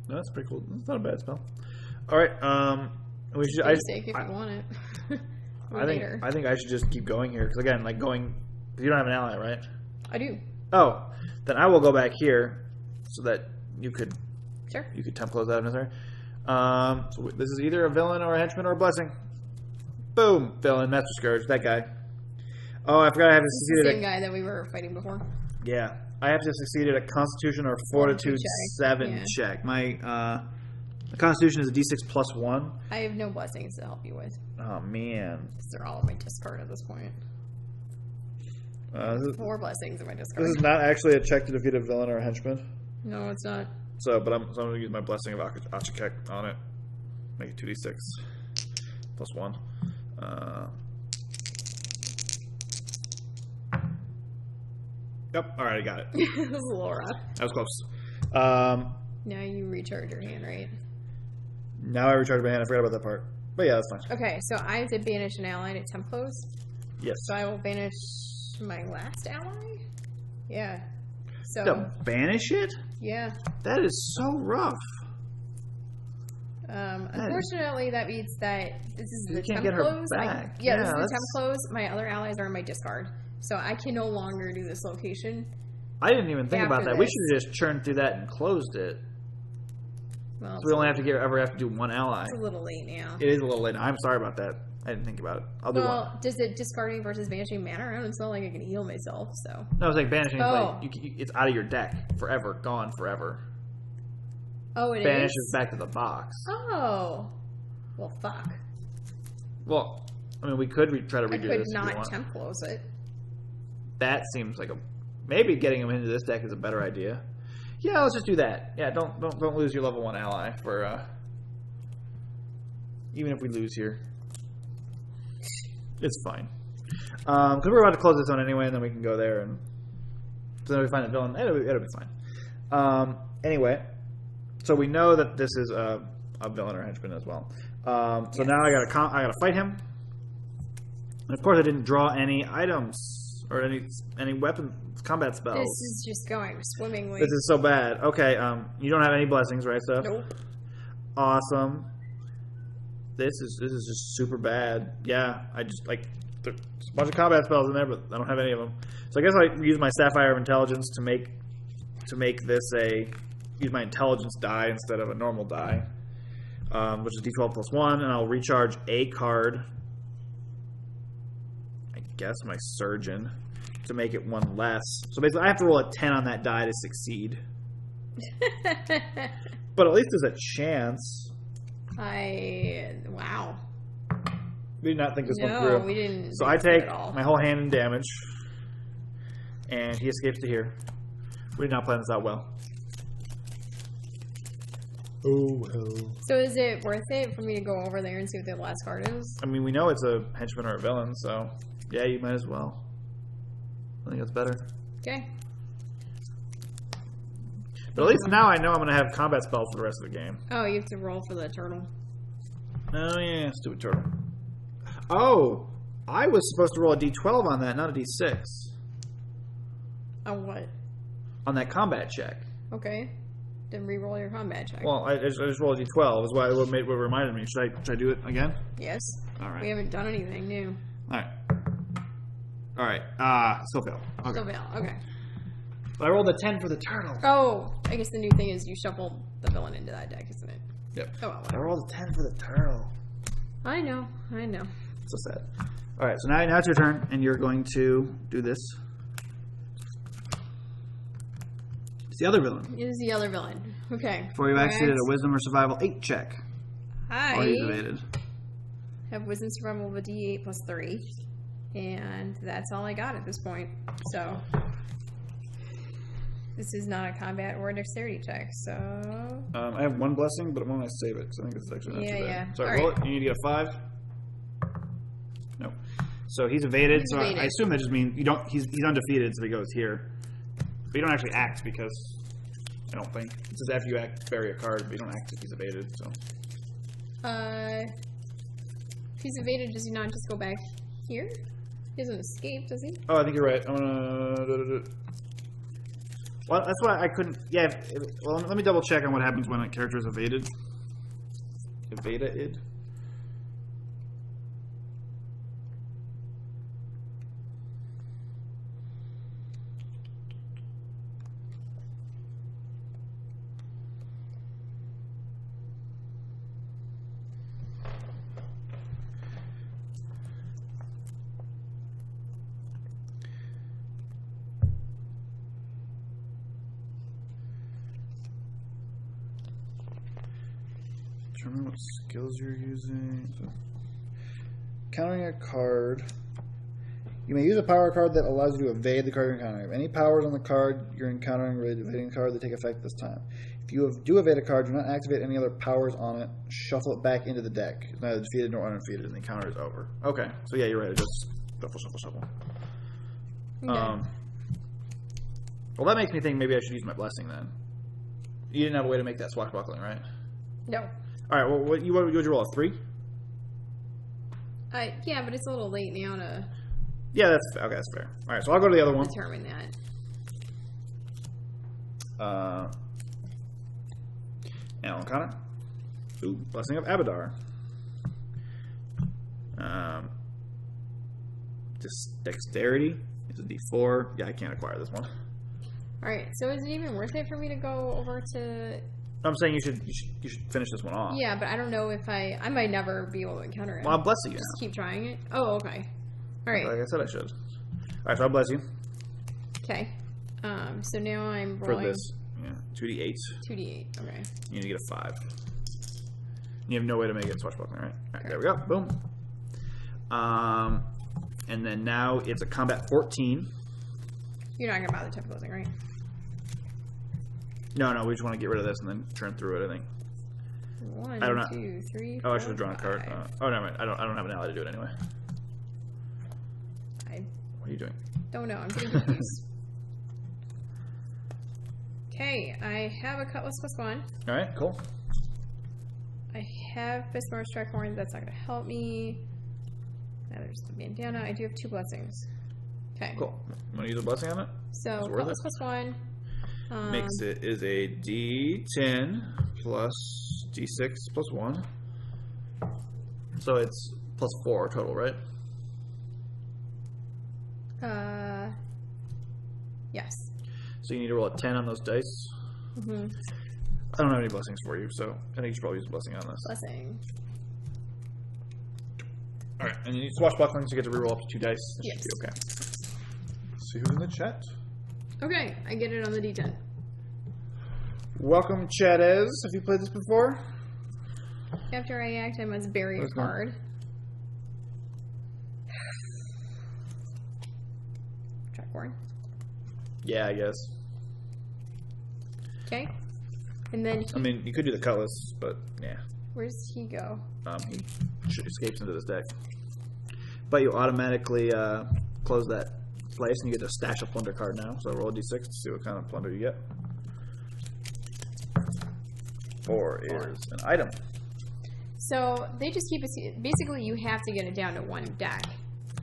No, that's pretty cool. It's not a bad spell. All right. We should. Basic if you want it. I think I should just keep going here because again, like going. Cause you don't have an ally, right? I do. Oh, then I will go back here so that you could. Sure. You could temp close that if necessary. So this is either a villain or a henchman or a blessing. Boom, villain, Master Scourge, that guy. Oh, I forgot I have to succeed the at same guy that we were fighting before. Yeah, I have to succeed at a Constitution or Fortitude 7 check. My Constitution is a D6 plus 1. I have no blessings to help you with. Oh man, because they're all in my discard at this point. 4 blessings in my discard. This is not actually a check to defeat a villain or a henchman. No, it's not. So I'm going to use my Blessing of Achakek on it. Make it 2d6 plus 1. Yep. All right, I got it. This is a little rough. That was close. Now you recharge your hand, right? Now I recharge my hand. I forgot about that part. But yeah, that's fine. Okay, so I have to banish an ally to temp close. Yes. So I will banish my last ally? Yeah. So to banish it? Yeah. That is so rough. Unfortunately, that means that this is the temp get her close. back. This is the temp close. My other allies are in my discard. So I can no longer do this location. I didn't even think about that. This. We should have just churned through that and closed it. Well, so we only have to ever have to do one ally. It's a little late now. It is a little late. I'm sorry about that. I didn't think about it. I'll do one. Well, does it discarding versus banishing matter? I don't know. Like I can heal myself. So no, it's like banishing. Oh. Is like it's out of your deck forever, gone forever. Oh, it banishes is? back to the box. Oh, well, fuck. Well, I mean, we could try to redo this. I could not temp close it. That seems like maybe getting him into this deck is a better idea. Yeah, let's just do that. Yeah, don't lose your level 1 ally for even if we lose here. It's fine. Because we're about to close this one anyway, and then we can go there and so then we find a villain. It'll be fine. Anyway, so we know that this is a villain or henchman as well. So now I gotta fight him, and of course I didn't draw any items or any weapon combat spells. This is just going swimmingly. This is so bad. Okay, you don't have any blessings, right, Steph? Nope. Awesome. This is just super bad. Yeah, I just there's a bunch of combat spells in there, but I don't have any of them. So I guess I use my Sapphire of Intelligence to make this use my intelligence die instead of a normal die, which is D12 plus 1, and I'll recharge a card. I guess my Surgeon to make it 1 less. So basically, I have to roll a 10 on that die to succeed. But at least there's a chance. Wow. We did not think this one through. No, we didn't. So I take my whole hand in damage, and he escapes to here. We did not plan this out well. Oh, well. So is it worth it for me to go over there and see what the last card is? I mean, we know it's a henchman or a villain, so yeah, you might as well. I think that's better. Okay. But at least now I know I'm going to have combat spells for the rest of the game. Oh, you have to roll for the turtle. Oh, yeah, stupid turtle. Oh, I was supposed to roll a d12 on that, not a d6. On what? On that combat check. Okay. Then re-roll your combat check. Well, I just rolled a d12 is what reminded me. Should I do it again? Yes. All right. We haven't done anything new. All right. Still fail. Okay. Still fail. Okay. But I rolled a 10 for the turtle. Oh, I guess the new thing is you shuffle the villain into that deck, isn't it? Yep. Oh, well, I rolled a 10 for the turtle. I know. So sad. All right, so now it's your turn, and you're going to do this. It's the other villain. It is the other villain. Okay. Before you executed a Wisdom or Survival 8 check. I He's evaded. have Wisdom Survival of a D8 plus 3, and that's all I got at this point. So This is not a combat or a dexterity check, so... I have one blessing, but I'm going to save it because I think this is actually not too bad. Yeah. So All roll right. it. You need to get a 5. No. So he's evaded. He's so evaded. I assume that just means you don't. He's undefeated, so he goes here. But you don't actually act because I don't think it says after you act, bury a card, but you don't act if he's evaded. So. If he's evaded, does he not just go back here? He doesn't escape, does he? Oh, I think you're right. I'm gonna. Well, that's why I couldn't. Yeah. Well, let me double check on what happens when a character is evaded. Evaded. Determine what skills you're using. So, countering a card. You may use a power card that allows you to evade the card you're encountering. If any powers on the card you're encountering related to evading a card, they take effect this time. If you do evade a card, do not activate any other powers on it. Shuffle it back into the deck. It's neither defeated nor undefeated, and the encounter is over. Okay, so yeah, you're right. It just shuffle. Okay. Well, that makes me think maybe I should use my blessing then. You didn't have a way to make that swashbuckling, right? No. All right. Well, would you roll a 3? Yeah, but it's a little late now to Yeah, that's okay. That's fair. All right, so I'll go to the other one. determine that. Alan Connor. Ooh, Blessing of Abadar. Just dexterity is a D4. Yeah, I can't acquire this one. Alright, so is it even worth it for me to go over to... I'm saying you should finish this one off. Yeah, but I don't know if I might never be able to encounter it. Well, I'll bless you. Just keep trying it. Oh, okay. Alright. Like I said, I should. All right, so I'll bless you Okay. So now I'm for rolling... this. Yeah, 2d8. 2d8. Okay. You need to get a 5. You have no way to make it swashbuckling, right? All right, there we go. Boom. And then now it's a combat 14. You're not going to bother temp closing, right? No, we just want to get rid of this and then turn through it, I think. 1, I don't know. 2, 3, Oh, I 4, should have drawn a card. 5. Oh, never mind. I don't have an ally to do it anyway. I What are you doing? don't know. I'm getting confused. Okay, I have a Cutlass +1. All right, cool. I have Bismarck Strikhorn. That's not going to help me. Now there's the bandana. I do have 2 blessings. Okay. Cool. Want to use a blessing on it? So It's worth Cutlass +1. Makes it is a D10 plus D6 plus 1. So it's plus 4 total, right? Yes. So you need to roll a 10 on those dice. Mm-hmm. I don't have any blessings for you, so I think you should probably use a blessing on this. Blessing. All right, and you need swashbuckling, so you get to reroll up to 2 dice. That Yes. should be okay. See who's in the chat. Okay, I get it on the D10. Welcome, Chatez. Have you played this before? After I act, I must bury a Where's mine? card. Strikhorn. Yeah, I guess. Okay. And then I mean, you could do the cutlass, but yeah. where's he go? He escapes into this deck. But you automatically close that place, and you get to stash a plunder card now. So roll a d6 to see what kind of plunder you get. 4 is an item. So they just keep it. Basically, you have to get it down to 1 deck.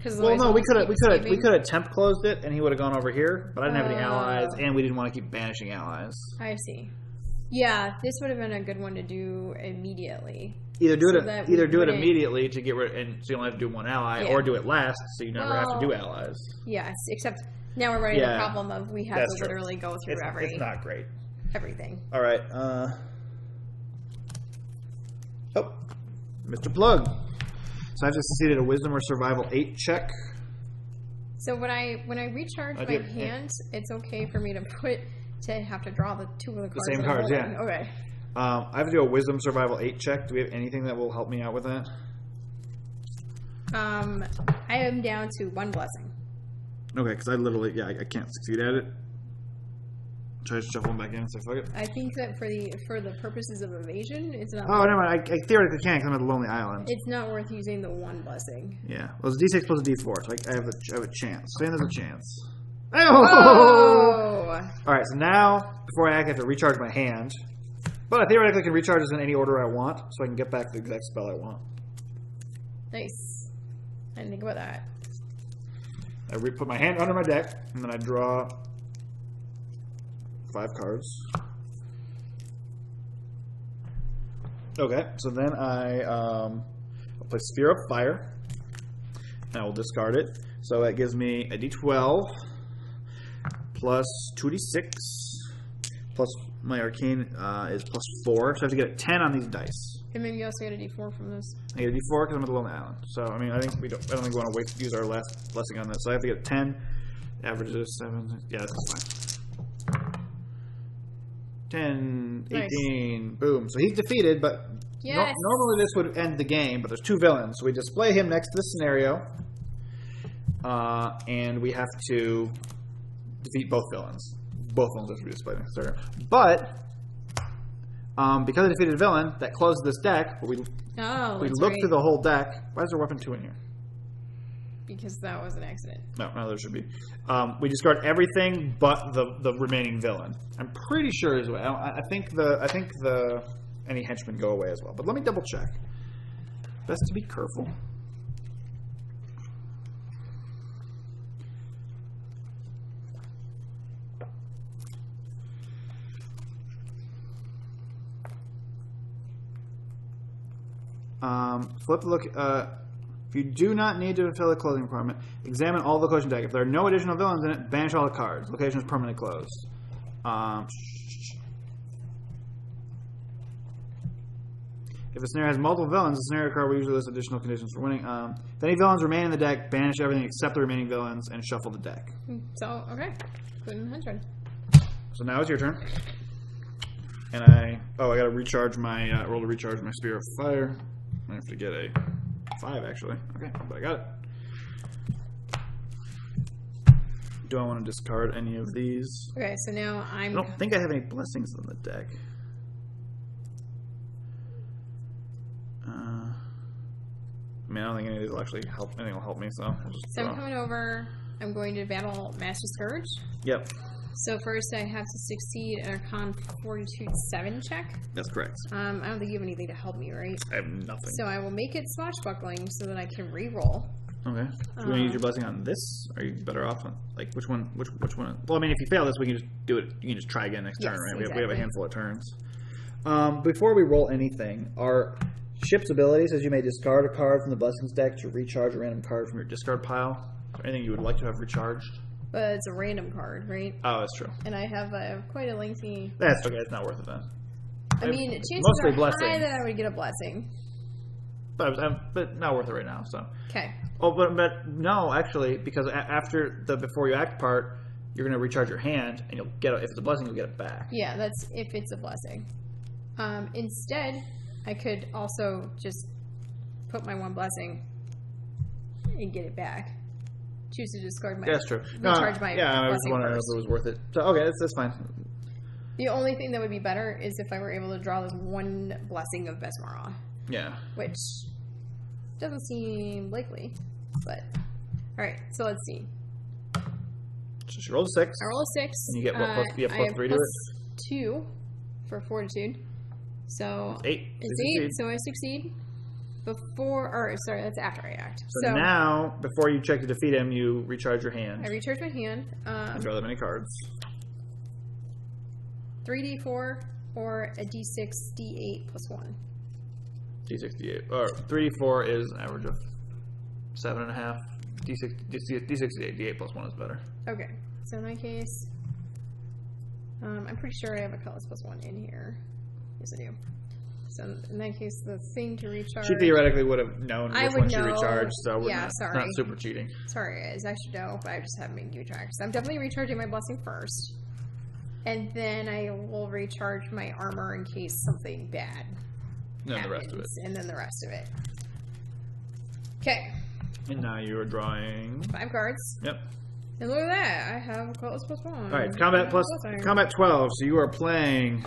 Well, no, we could have temp closed it, and he would have gone over here. But I didn't have any allies, and we didn't want to keep banishing allies. I see. Yeah, this would have been a good one to do immediately. Either do So it that either we do it wouldn't- immediately to get rid, and so you only have to do 1 ally, Yeah. or do it last, so you never have to do allies. Yes, except now we're running Yeah, the problem of we have that's to true. literally go through It's not great. everything. All right. Oh, Mr. Plugg. So I've just succeeded a Wisdom or Survival 8 check. So when I recharge I my did, hand, it's okay for me to have to draw the 2 of the cards. same that I'm cards, holding. yeah. Okay. I have to do a Wisdom Survival 8 check. Do we have anything that will help me out with that? I am down to 1 blessing. Okay, because I literally, I can't succeed at it. try to shuffle them back in and say, fuck it. I think that for the purposes of evasion, it's not. Oh, never mind. I theoretically can because I'm at the Lonely Island. It's not worth using the one blessing. Yeah. Well, it's D6 plus a D4, so I have a chance. Saying there's a chance. Oh! Alright, so now, before I act, I have to recharge my hand. But I theoretically can recharge this in any order I want, so I can get back the exact spell I want. Nice. I didn't think about that. I put my hand under my deck, and then I draw 5 cards. Okay, so then I'll play Sphere of Fire, and I will discard it. So that gives me a D12 plus 2D6 plus my Arcane is plus 4, so I have to get a 10 on these dice. And maybe you also get a D4 from this. I get a D4 because I'm at the Lonely Island. So I mean, I don't think we want to use our last blessing on this. So I have to get a 10. Average is 7. Yeah, that's fine. 10, 18, nice. Boom. So he's defeated, but yes. Normally this would end the game, but there's 2 villains. So we display him next to this scenario, and we have to defeat both villains. Both villains have to be displayed next to the scenario. But because I defeated a villain, that closes this deck, but we look through the whole deck. Why is there weapon 2 in here? Because that was an accident. No, there should be. We discard everything but the remaining villain. I'm pretty sure is away. I think any henchmen go away as well. But let me double check. Best to be careful. Flip the look. If you do not need to fulfill the clothing requirement, examine all the location deck. If there are no additional villains in it, banish all the cards. Location is permanently closed. If a scenario has multiple villains, the scenario card will usually list additional conditions for winning. If any villains remain in the deck, banish everything except the remaining villains and shuffle the deck. So, okay. Good henchman. So now it's your turn. And I gotta recharge my, roll to recharge my Sphere of Fire. I have to get a 5 actually. Okay, but I got it. Do I want to discard any of these? Okay, so now I don't think I have any blessings on the deck. I mean, I don't think any of these will actually help. Anything will help me, so I'll just I'm coming over. I'm going to battle Master Scourge. Yep. So first I have to succeed an Arcana Fortitude 7 check. That's correct. I don't think you have anything to help me, right? I have nothing. So I will make it Swashbuckling so that I can re-roll. Okay. Do you want to use your blessing on this? Or are you better off on, like, which one? Which one? Well, I mean, if you fail this, we can just do it. You can just try again next turn, right? Exactly. We have a handful of turns. Before we roll anything, our ship's ability says you may discard a card from the blessings deck to recharge a random card from your discard pile. Or anything you would like to have recharged. But it's a random card, right? Oh, that's true. And I have quite a lengthy... That's okay. It's not worth it then. I mean, chances mostly are blessing. high that I would get a blessing. But not worth it right now, so. Okay. Oh, but no, actually, because after the before you act part, you're going to recharge your hand, and you'll get it. If it's a blessing, you'll get it back. Yeah, that's if it's a blessing. Instead, I could also just put my 1 blessing and get it back. Choose to discard my. Yeah, that's true. Recharge my. Yeah, I was wondering if it was worth it. So okay, that's fine. The only thing that would be better is if I were able to draw this 1 blessing of Besmara. Yeah. Which doesn't seem likely, but all right. So let's see. So she rolls a 6. I roll a 6. And you get what? You have plus 3 to it. 2 for Fortitude. So 8. It's 8. So I succeed. That's after I act. So now, before you check to defeat him, you recharge your hand. I recharge my hand. And draw that many cards. 3d4 or a d6, d8 plus 1. D6, D8. Or 3d4 is an average of 7.5. D6, D8. D8 plus 1 is better. Okay. So in that case, I'm pretty sure I have a colorless plus 1 in here. Yes, I do. So in that case, the thing to recharge... She theoretically would have known which one she recharged, so yeah, it's sorry. not super cheating. Sorry, guys. I should know, but I just haven't been keeping track. So I'm definitely recharging my blessing first. And then I will recharge my armor in case something bad happens. The rest of it. And then the rest of it. Okay. And now you are drawing... 5 cards. Yep. And look at that, I have Cutlass +1. All right, combat 12. So you are playing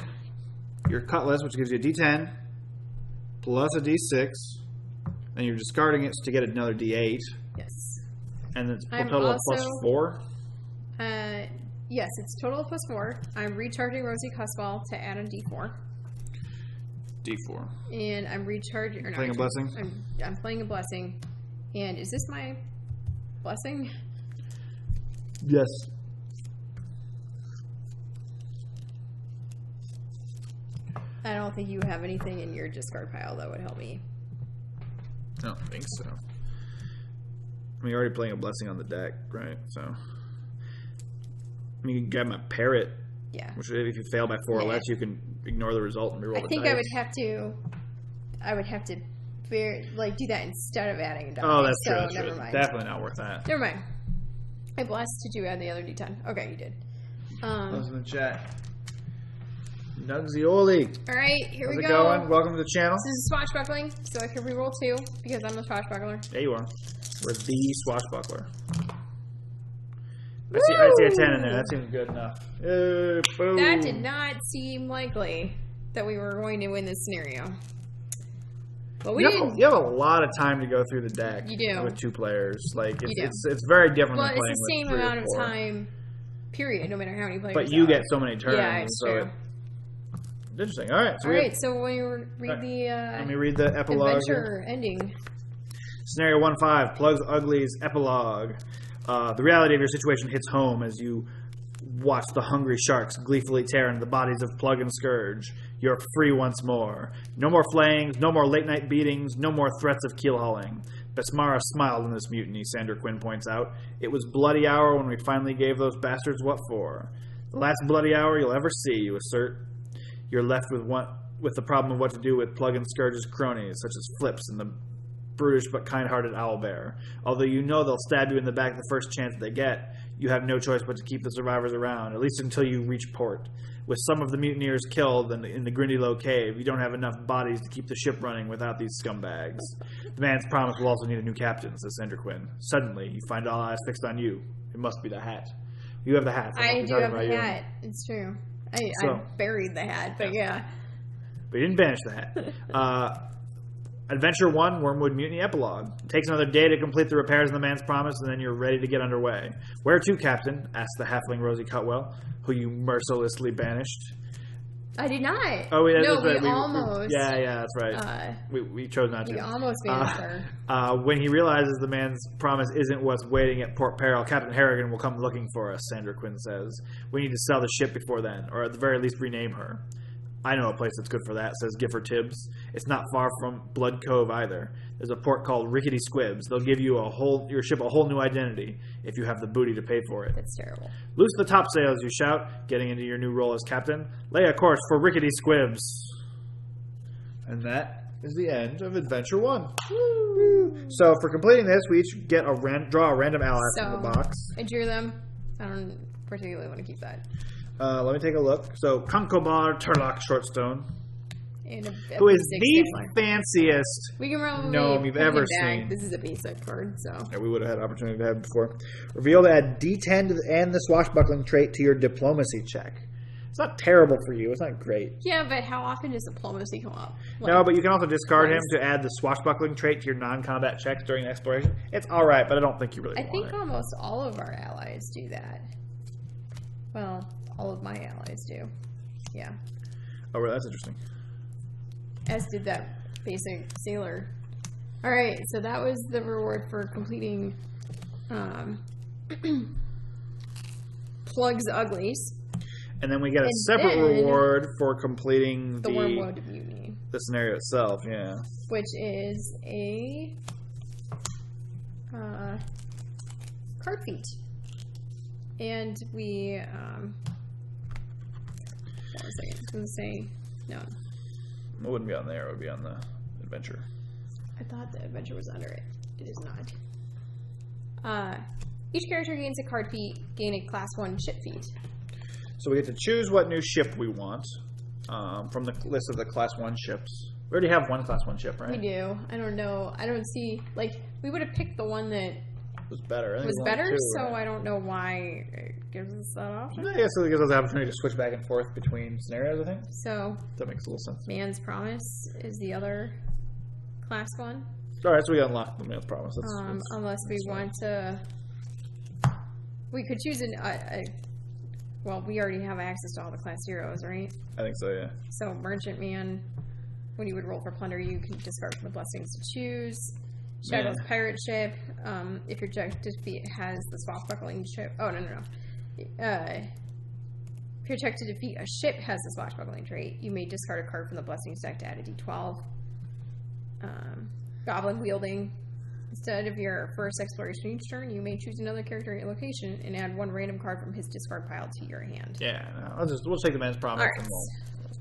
your Cutlass, which gives you a D10 plus a D6, and you're discarding it to get another D8. Yes. And it's a total of +4. Yes, it's total of +4. I'm recharging Rosie Cussball to add a D4. D4. And I'm recharging. Or playing a blessing. I'm playing a blessing. And is this my blessing? Yes. I don't think you have anything in your discard pile that would help me. I don't think so. I mean, you're already playing a blessing on the deck, right? So, I mean, you can grab my parrot. Yeah. Which, if you fail by 4 or less, you can ignore the result and reroll the dice. I think I would have to, do that instead of adding a die. Oh, that's true. So never mind. Definitely not worth that. Never mind. I blessed. Did you add the other D10? Okay, you did. Those in the chat. Nugzioli. All right, here we go. How's it going? Welcome to the channel. This is swashbuckling, so I can reroll 2 because I'm a swashbuckler. There you are. We're the swashbuckler. I see a 10 in there. That seems good enough. Boom. That did not seem likely that we were going to win this scenario. But we did. You have a lot of time to go through the deck. You do. With 2 players. Like You do. it's very different Well, than playing it's the same with 3 amount or of 4. time, period, no matter how many players. But you there get so many turns. Yeah, it's true. Interesting. All right. So so when you read let me read the epilogue. adventure ending. Scenario 1-5, Plugg's Uglies epilogue. The reality of your situation hits home as you watch the hungry sharks gleefully tear into the bodies of Plugg and Scourge. You're free once more. No more flayings, no more late-night beatings, no more threats of keel-hauling. Besmara smiled in this mutiny, Sandra Quinn points out. It was bloody hour when we finally gave those bastards what for. The last bloody hour you'll ever see, you assert. You're left with the problem of what to do with Plugg and Scourge's cronies, such as Flips and the brutish but kind-hearted Owlbear. Although you know they'll stab you in the back the first chance they get, you have no choice but to keep the survivors around, at least until you reach port. With some of the mutineers killed in the Grindylow cave, you don't have enough bodies to keep the ship running without these scumbags. The man's promise will also need a new captain, says Sandra Quinn. Suddenly, you find all eyes fixed on you. It must be the hat. You have the hat. I do have the hat. It's true. I buried the hat, but yeah. But you didn't banish the hat. Adventure 1, Wormwood Mutiny Epilogue. It takes another day to complete the repairs on the man's promise, and then you're ready to get underway. Where to, Captain? Asked the halfling Rosie Cutwell, who you mercilessly banished. I did not. Oh, wait, no, that's right. we almost. Yeah, that's right. We chose not to. We almost banished her. When he realizes the man's promise isn't what's waiting at Port Peril, Captain Harrigan will come looking for us, Sandra Quinn says. We need to sell the ship before then, or at the very least rename her. I know a place that's good for that, says Gifford Tibbs. It's not far from Blood Cove either. There's a port called Rickety Squibs. They'll give you your ship a whole new identity if you have the booty to pay for it. That's terrible. Loose the topsails, you shout, getting into your new role as captain. Lay a course for Rickety Squibs. And that is the end of Adventure 1. Woo! So for completing this, we each get draw a random ally from the box. I drew them. I don't particularly want to keep that. Let me take a look. So, Concobar Turlock Shortstone, And who is the fanciest we can probably gnome you've ever seen. This is a basic card, so. Yeah, we would have had opportunity to have it before. Reveal to add D10 and the swashbuckling trait to your diplomacy check. It's not terrible for you. It's not great. Yeah, but how often does diplomacy come up? No, but you can also discard him to add the swashbuckling trait to your non-combat checks during exploration. It's all right, but I don't think you really want it. I think almost all of our allies do that. Well, all of my allies do. Yeah. Oh, well, that's interesting. As did that basic sailor. Alright, so that was the reward for completing Plugg's Uglies. And then we get a separate reward for completing the Wormwood Mutiny. The scenario itself, yeah. Which is a card feat. And we hold on a second. I was going to say no. It wouldn't be on there. It would be on the adventure. I thought the adventure was under it. It is not. Each character gains a card feat, gain a class 1 ship feat. So we get to choose what new ship we want from the list of the class 1 ships. We already have one class 1 ship, right? We do. I don't know. I don't see... Like, we would have picked the one that was better. I think was it only better, two, so right? I don't know why it gives us that option. Yeah, so it gives us the opportunity to switch back and forth between scenarios, I think. So That makes a little sense. Man's Promise is the other class one. Alright, so we unlocked the Man's Promise. That's Unless we want to... We could choose well, we already have access to all the class zeros, right? I think so, yeah. So Merchant Man, when you would roll for plunder, you can discard from the blessings to choose. Shackles Pirate Ship, if your objective defeat has the swashbuckling ship... Oh, no. If your check to defeat a ship has the swashbuckling trait, you may discard a card from the blessings deck to add a d12. Goblin Wielding. Instead of your first exploration each turn, you may choose another character in your location and add one random card from his discard pile to your hand. Yeah, no, we'll take the Man's Promise. Right. And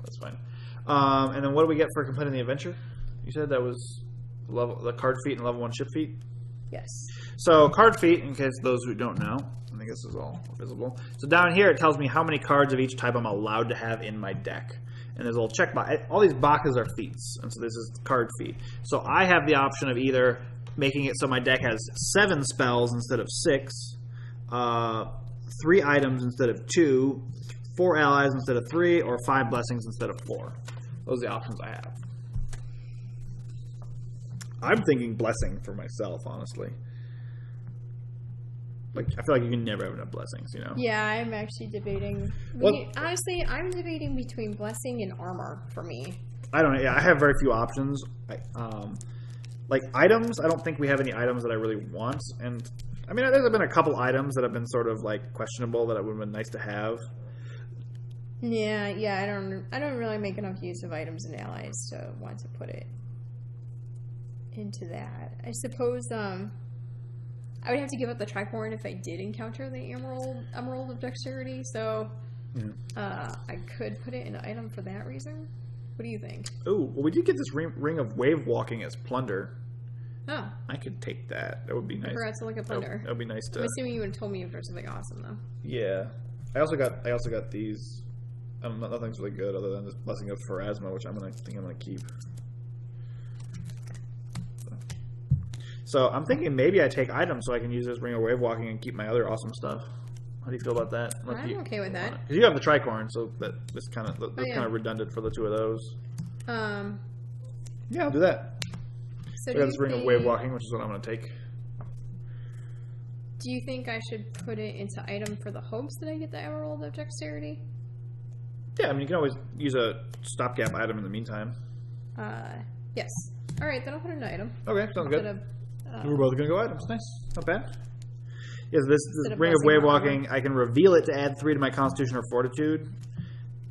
that's fine. And then what do we get for completing the adventure? You said that was the card feat and level 1 ship feat? Yes. So card feat, in case those who don't know, I think this is all visible. So down here it tells me how many cards of each type I'm allowed to have in my deck. And there's a little check box. All these boxes are feats, and so this is card feat. So I have the option of either making it so my deck has 7 spells instead of 6, 3 items instead of 2, 4 allies instead of 3, or 5 blessings instead of 4. Those are the options I have. I'm thinking blessing for myself, honestly. Like, I feel like you can never have enough blessings, you know? Yeah, I'm actually debating. Honestly, I'm debating between blessing and armor for me. I don't know. Yeah, I have very few options. Like items, I don't think we have any items that I really want. And I mean, there's been a couple items that have been sort of like questionable that it would have been nice to have. Yeah. I don't really make enough use of items and allies to want to put it into that. I suppose I would have to give up the tricorn if I did encounter the Emerald of Dexterity. So I could put it in an item for that reason. What do you think? Oh, well, we did get this ring of wave walking as plunder. Oh. I could take that. That would be nice. I forgot to look at plunder. That would be nice to. I'm assuming you would have told me if there's something awesome though. Yeah, I also got these. Nothing's really good other than this Blessing of Pharasma, which I'm gonna keep. So I'm thinking maybe I take items so I can use this ring of wave walking and keep my other awesome stuff. How do you feel about that? I'm okay with that. Because you have the tricorn, so that's kind of redundant for the two of those. Yeah, I'll do that. So I got this ring of wave walking, which is what I'm going to take. Do you think I should put it into item for the hopes that I get the Emerald of Dexterity? Yeah, I mean, you can always use a stopgap item in the meantime. Yes. All right, then I'll put it in an item. Okay, sounds good. We're both going to go items. Nice. Not bad. Yes, this ring of wave walking, I can reveal it to add 3 to my Constitution or Fortitude.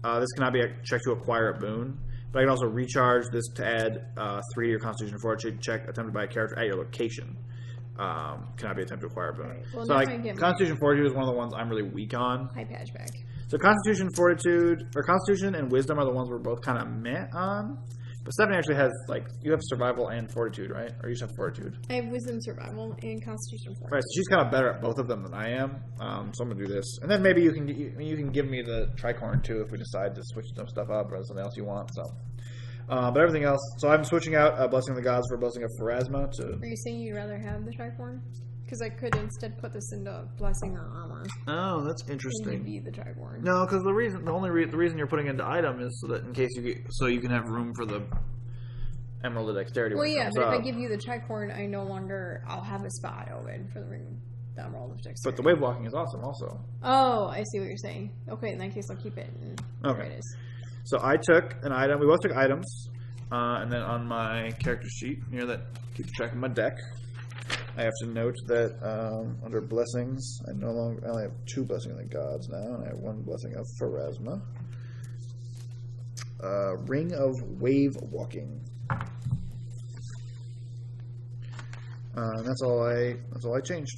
This cannot be a check to acquire a boon. But I can also recharge this to add 3 to your Constitution or Fortitude check attempted by a character at your location. Cannot be attempted to acquire a boon. Right. Well, so Constitution Fortitude is one of the ones I'm really weak on. High patch back. So Constitution, Fortitude, or Constitution and Wisdom are the ones we're both kind of meh on. But Stephanie actually has, like, you have Survival and Fortitude, right? Or you just have Fortitude? I have Wisdom, Survival, and Constitution, Fortitude. Right, so she's kind of better at both of them than I am. So I'm going to do this. And then maybe you can give me the tricorn, too, if we decide to switch some stuff up or something else you want. So, but everything else... So I'm switching out Blessing of the Gods for Blessing of Pharasma to... Are you saying you'd rather have the tricorn? Because I could instead put this into Blessing or Armor. Oh, that's interesting. And give you the tricorn. No, because the reason you're putting it into item is so that in case you can have room for the Emerald of Dexterity. Well, yeah, but if I give you the tricorn, I'll have a spot open for the Emerald of Dexterity. But the wave walking is awesome, also. Oh, I see what you're saying. Okay, in that case, I'll keep it. Okay. There it is. So I took an item. We both took items, and then on my character sheet near that keeps track of my deck. I have to note that under blessings, I only have 2 Blessing of the Gods now, and I have 1 Blessing of Pharasma. Ring of Wave Walking. That's all I changed.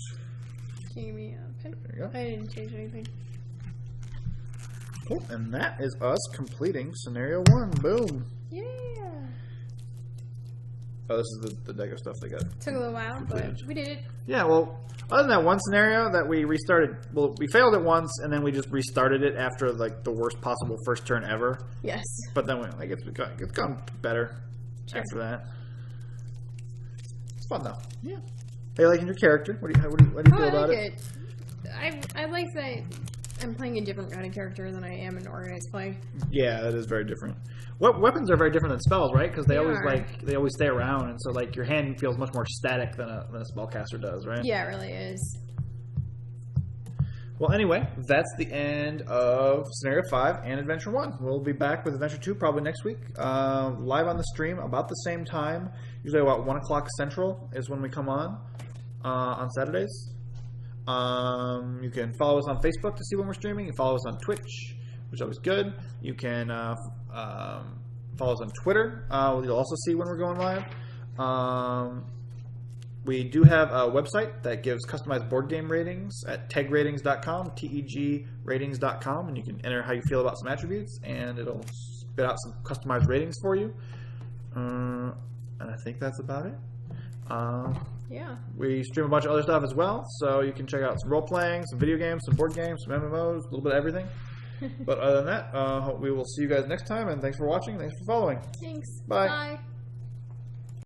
Can you give me a pen? There you go. I didn't change anything. Cool. And that is us completing scenario 1. Boom. Yeah. Oh, this is the deck of stuff they got. Took a little while, but we did it. Yeah, well, other than that one scenario that we restarted, well, we failed it once, and then we just restarted it after, like, the worst possible first turn ever. Yes. But then, it's gone better after that. It's fun, though. Yeah. Are you liking your character? What do you feel about it? I like that I'm playing a different kind of character than I am in organized play. Yeah, that is very different. Weapons are very different than spells, right? Because they always stay around, and so like your hand feels much more static than a spellcaster does, right? Yeah, it really is. Well, anyway, that's the end of Scenario 5 and Adventure 1. We'll be back with Adventure 2 probably next week, live on the stream about the same time. Usually about 1 o'clock Central is when we come on Saturdays. You can follow us on Facebook to see when we're streaming. You can follow us on Twitch, which is always good. You can follow us on Twitter. You'll also see when we're going live. We do have a website that gives customized board game ratings at tegratings.com, tegratings.com, and you can enter how you feel about some attributes, and it'll spit out some customized ratings for you. And I think that's about it. Yeah. We stream a bunch of other stuff as well, so you can check out some role-playing, some video games, some board games, some MMOs, a little bit of everything. But other than that, we will see you guys next time, and thanks for watching. Thanks for following. Thanks. Bye. Bye.